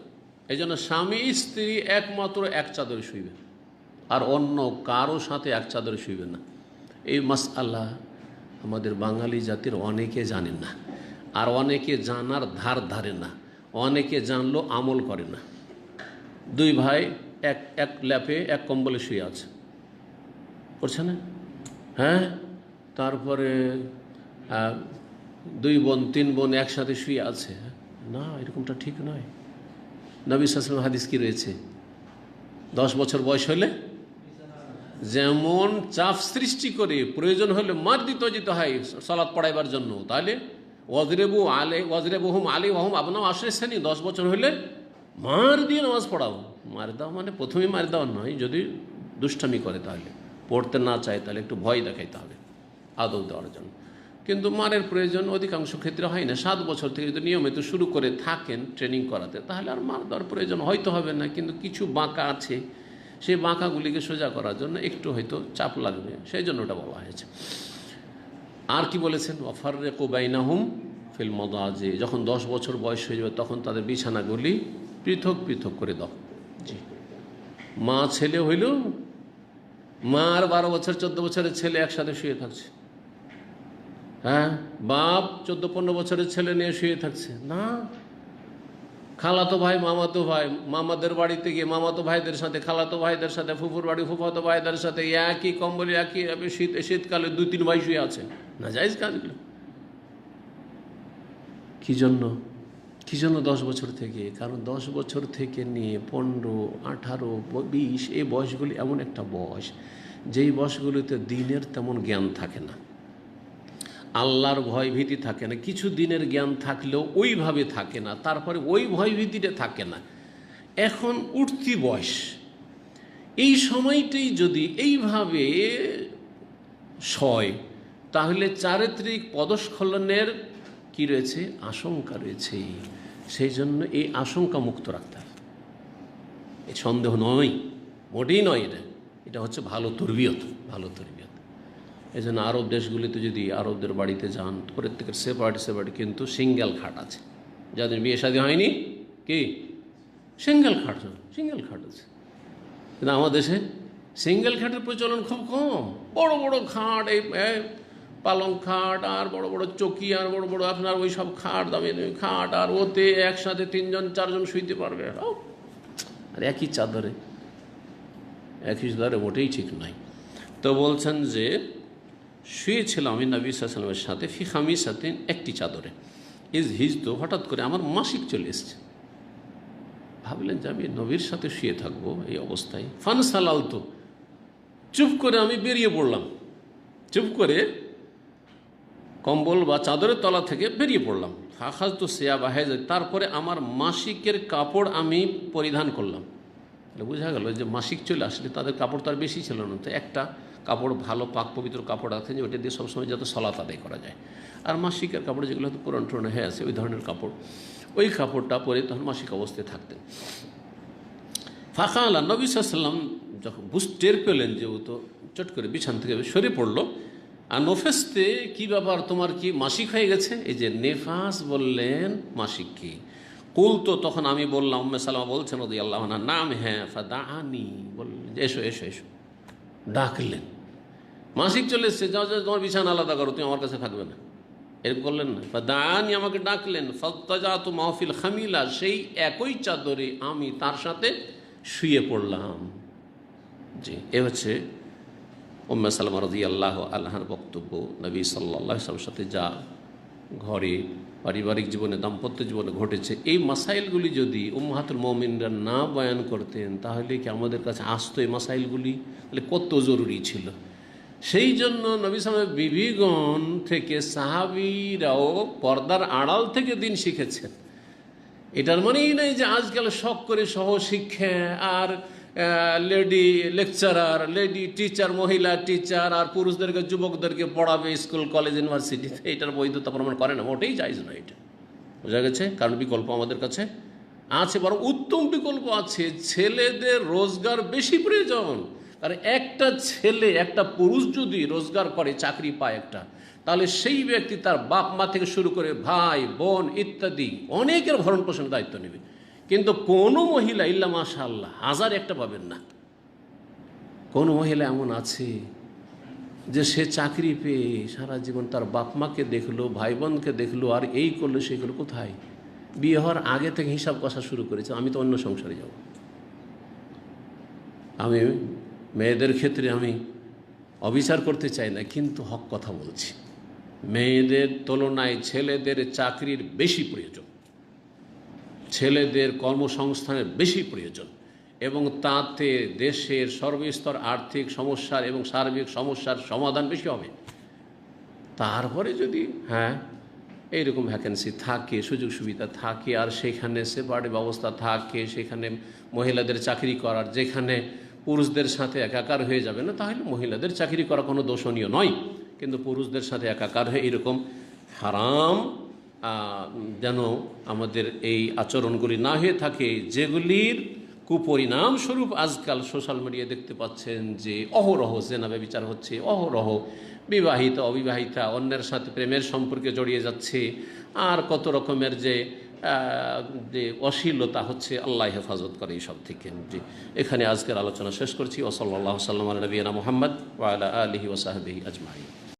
এই জন্য স্বামী স্ত্রী একমাত্র এক চাদরে শুইবে, আর অন্য কারো সাথে এক চাদরে শুইবেন না। এই মাসআলা আমাদের বাঙালি জাতির অনেকে জানেন না, আর অনেকে জানার ধার ধারে না, অনেকে জানলো আমল করে না। 2 ভাই এক ল্যাপে এক কম্বলে শুয়ে আছে, করছে না? হ্যাঁ, তারপরে 2 বোন 3 বোন একসাথে শুয়ে আছে, না, এরকমটা ঠিক নয়। নবী সাল্লাল্লাহু আলাইহি ওয়াসাল্লাম হাদিস কি রয়েছে, 10 বছর বয়স হলে যেমন চাপ সৃষ্টি করে প্রয়োজন হলে মার দিতে হয় সালাত পড়াইবার জন্য, তাহলে ওয়াজরেবুহুম আলাইহিম আবনাউ 10 শ্রেণী, 10 বছর হলে মার দিয়ে নামাজ পড়াও। মার দাও মানে প্রথমেই মার দেওয়া নয়, যদি দুষ্টামি করে তাহলে, পড়তে না চায় তাহলে একটু ভয় দেখাইতে হবে আদব দেওয়ার জন্য। কিন্তু মারের প্রয়োজন অধিকাংশ ক্ষেত্রে হয় না। 7 বছর থেকে যদি নিয়মিত শুরু করে থাকেন ট্রেনিং করাতে, তাহলে আর মার দেওয়ার প্রয়োজন হয়তো হবে না। কিন্তু কিছু বাঁকা আছে, সেই বাঁকাগুলিকে সোজা করার জন্য একটু হয়তো চাপ লাগবে, সেই জন্য ওটা বলা হয়েছে। আর কি বলেছেন, ওয়াফাররিকু বাইনাহুম ফিল মাদাজি, যখন 10 বছর বয়স হয়ে যাবে তখন তাদের বিছানাগুলি পৃথক পৃথক করে দাও। জি, মা ছেলে হইল, মার 12 বছর 14 বছরের ছেলে একসাথে শুয়ে থাকছে, হ্যাঁ, বাপ 14-15 বছরের ছেলে নিয়ে শুয়ে থাকছে না। খালাতো ভাই মামাতো ভাই, মামাদের বাড়িতে গিয়ে মামাতো ভাইদের সাথে, খালাতো ভাইদের সাথে, ফুফুর বাড়ি ফুফাতো ভাইদের সাথে একই কম্বলে একই শীতকালে 2-3 ভাই শুয়ে আছে, না জায়েজ কাজগুলো। কি জন্য 10 বছর থেকে? কারণ 10 বছর থেকে নিয়ে 15, 18, 20 এই বয়সগুলি এমন একটা বয়স, যেই বয়সগুলিতে দিনের তেমন জ্ঞান থাকে না, আল্লাহর ভয় ভীতি থাকে না, কিছু দিনের জ্ঞান থাকলেও ওইভাবে থাকে না, তারপরে ওই ভয় ভীতিটা থাকে না। এখন উঠতি বয়স, এই সময়টাই যদি এইভাবে সয়, তাহলে চারিত্রিক পদস্খলনের কি রয়েছে, আশঙ্কা রয়েছে। সেই জন্য এই আশঙ্কা মুক্ত রাখতে হবে, এই সন্দেহ নয়, মোটেই নয়। এটা হচ্ছে ভালো তরবিয়ত। এই জন্য আরব দেশগুলিতে যদি আরবদের বাড়িতে যান, প্রত্যেকের সেপারেট কিন্তু সিঙ্গেল খাট আছে। যাদের বিয়ে শাদী হয়নি, কি সিঙ্গেল খাট আছে। কিন্তু আমাদের দেশে সিঙ্গেল খাটের প্রচলন খুব কম। বড় বড় খাট, এই পালং খাট আর বড় বড় চকি আর বড় বড় আপনার ওই সব খাট, দামি দামি খাট, আর ওতে একসাথে 3জন 4জন শুইতে পারবে। আর একই চাদরে মোটেই ঠিক নাই। তো বলছেন যে শুয়েছিলাম আমি নবী সাল্লাল্লাহু আলাইহি ওয়াসাল্লামের সাথে ফি খামিসাতিন, একটি চাদরে। হিজতো, হঠাৎ করে আমার মাসিক চলে এসছে। ভাবলেন যে আমি নবীর সাথে শুয়ে থাকবো এই অবস্থায়। ফানসালালতু, চুপ করে আমি বেরিয়ে পড়লাম, চুপ করে কম্বল বা চাদরের তলা থেকে বেরিয়ে পড়লাম। ফাখাজতু সিয়াবা হাইজ, তারপরে আমার মাসিকের কাপড় আমি পরিধান করলাম। বোঝা গেল যে মাসিক চলে আসলে তাদের কাপড় তো আর বেশি ছিল না, তো একটা কাপড় ভালো পাক পবিত্র কাপড় আছে যে ওটা দিয়ে সবসময় যাতে সালাত আদায় করা যায়। আর মাসিকের কাপড় যেগুলো হয়তো পুরান টুরানো হয়ে আছে ওই ধরনের কাপড়, ওই কাপড়টা পরে তখন মাসিক অবস্থায় থাকতেন। ফাঁকা আল্লাহ নবী সাল্লাল্লাহু আলাইহি ওয়াসাল্লাম যখন টের পেলেন যে ও তো চট করে বিছান থেকে সরে পড়লো, আর নফেস্তে, কী ব্যাপার তোমার কি মাসিক হয়ে গেছে? এই যে নেফাস বললেন, মাসিক কি? কুল, তো তখন আমি বললাম, উম্মে সালামা বলছেন রাদিয়াল্লাহু আনহা, নাম, হ্যাঁ, ফাদাআনি, বললেন এসো এসো এসো, ডাকলেন। মাসিক চলে এসছে, যাও যাও তোমার বিছানা আলাদা করো, তুমি আমার কাছে থাকবে না, এরকম করলেন না। ফাদাআনি, আমাকে ডাকলেন। ফাত্তাজাতু মাহফিল খামিলা, সেই একই চাদরে আমি তার সাথে শুয়ে পড়লাম। জি, এ হচ্ছে উম্মে সালামা রাদিয়াল্লাহু আনহার বক্তব্য। নবী সাল্লাল্লাহু আলাইহি ওয়াসাল্লামের সাথে যা ঘরে, পারিবারিক জীবনে, দাম্পত্য জীবনে ঘটেছে, এই মাসাইলগুলি যদি উম্মাহাতুল মুমিনরা না বয়ান করতেন তাহলে কি আমাদের কাছে আসতো এই মাসাইলগুলি? তাহলে কত জরুরি ছিল। সেই জন্য নবী সাল্লাল্লাহু আলাইহি ওয়াসাল্লামের বিবিগণ থেকে সাহাবীরাও পর্দার আড়াল থেকে দিন শিখেছেন। এটার মানেই নেই যে আজকাল শখ করে সহশিক্ষা আর লেডি লেকচারার, লেডি টিচার, মহিলা টিচার আর পুরুষদেরকে, যুবকদেরকে পড়াবে স্কুল, কলেজ, ইউনিভার্সিটিতে। এটার বৈধতা প্রমাণ করে না, মোটেই জায়েজ না এটা, বোঝা গেছে। কারণ বিকল্প আমাদের কাছে আছে, বরং উত্তম বিকল্প আছে। ছেলেদের রোজগার বেশি প্রয়োজন। আর একটা ছেলে, একটা পুরুষ যদি রোজগার করে, চাকরি পায় একটা, তাহলে সেই ব্যক্তি তার বাপ মা থেকে শুরু করে ভাই বোন ইত্যাদি অনেকের ভরণ পোষণের দায়িত্ব নেবে। কিন্তু কোনো মহিলা, ইল্লা মাশাআল্লাহ, 1000 একটা পাবেন না। কোনো মহিলা এমন আছে যে সে চাকরি পেয়ে সারা জীবন তার বাপ মাকে দেখলো, ভাই বোনকে দেখলো, আর এই করলো সেই করলো। কোথায়? বিয়ে হওয়ার আগে থেকে হিসাব কষা শুরু করেছে, আমি তো অন্য সংসারে যাব। আমি মেয়েদের ক্ষেত্রে আমি অবিচার করতে চাই না, কিন্তু হক কথা বলছি। মেয়েদের তুলনায় ছেলেদের চাকরির বেশি প্রয়োজন, ছেলেদের কর্মসংস্থানের বেশি প্রয়োজন, এবং তাতে দেশের সর্বস্তর আর্থিক সমস্যার এবং সার্বিক সমস্যার সমাধান বেশি হবে। তারপরে যদি এইরকম ভ্যাকেন্সি থাকে, সুযোগ সুবিধা থাকে, আর সেখানে সেপারেট ব্যবস্থা থাকে, সেখানে মহিলাদের চাকরি করার, যেখানে পুরুষদের সাথে একাকার হয়ে যাবে না, তাহলে মহিলাদের চাকরি করা কোনো দোষণীয় নয়। কিন্তু পুরুষদের সাথে একাকার হয়ে এরকম হারাম যেন আমাদের এই আচরণগুলি না হয়ে থাকে, যেগুলির কুপরিণাম স্বরূপ আজকাল সোশ্যাল মিডিয়ায় দেখতে পাচ্ছেন যে অহরহ জেনা ব্যভিচার হচ্ছে, অহরহ বিবাহিত অবিবাহিতা অন্যের সাথে প্রেমের সম্পর্কে জড়িয়ে যাচ্ছে, আর কত রকমের যে অশ্লীলতা হচ্ছে। আল্লাহ হেফাজত করে এইসব থেকে। জি, এখানে আজকের আলোচনা শেষ করছি। ওয়া সাল্লাল্লাহু সাল্লাম আলা নবিয়িনা মুহাম্মদ ওয়া আলা আলিহি ওয়া সাহবিহি আজমাইন।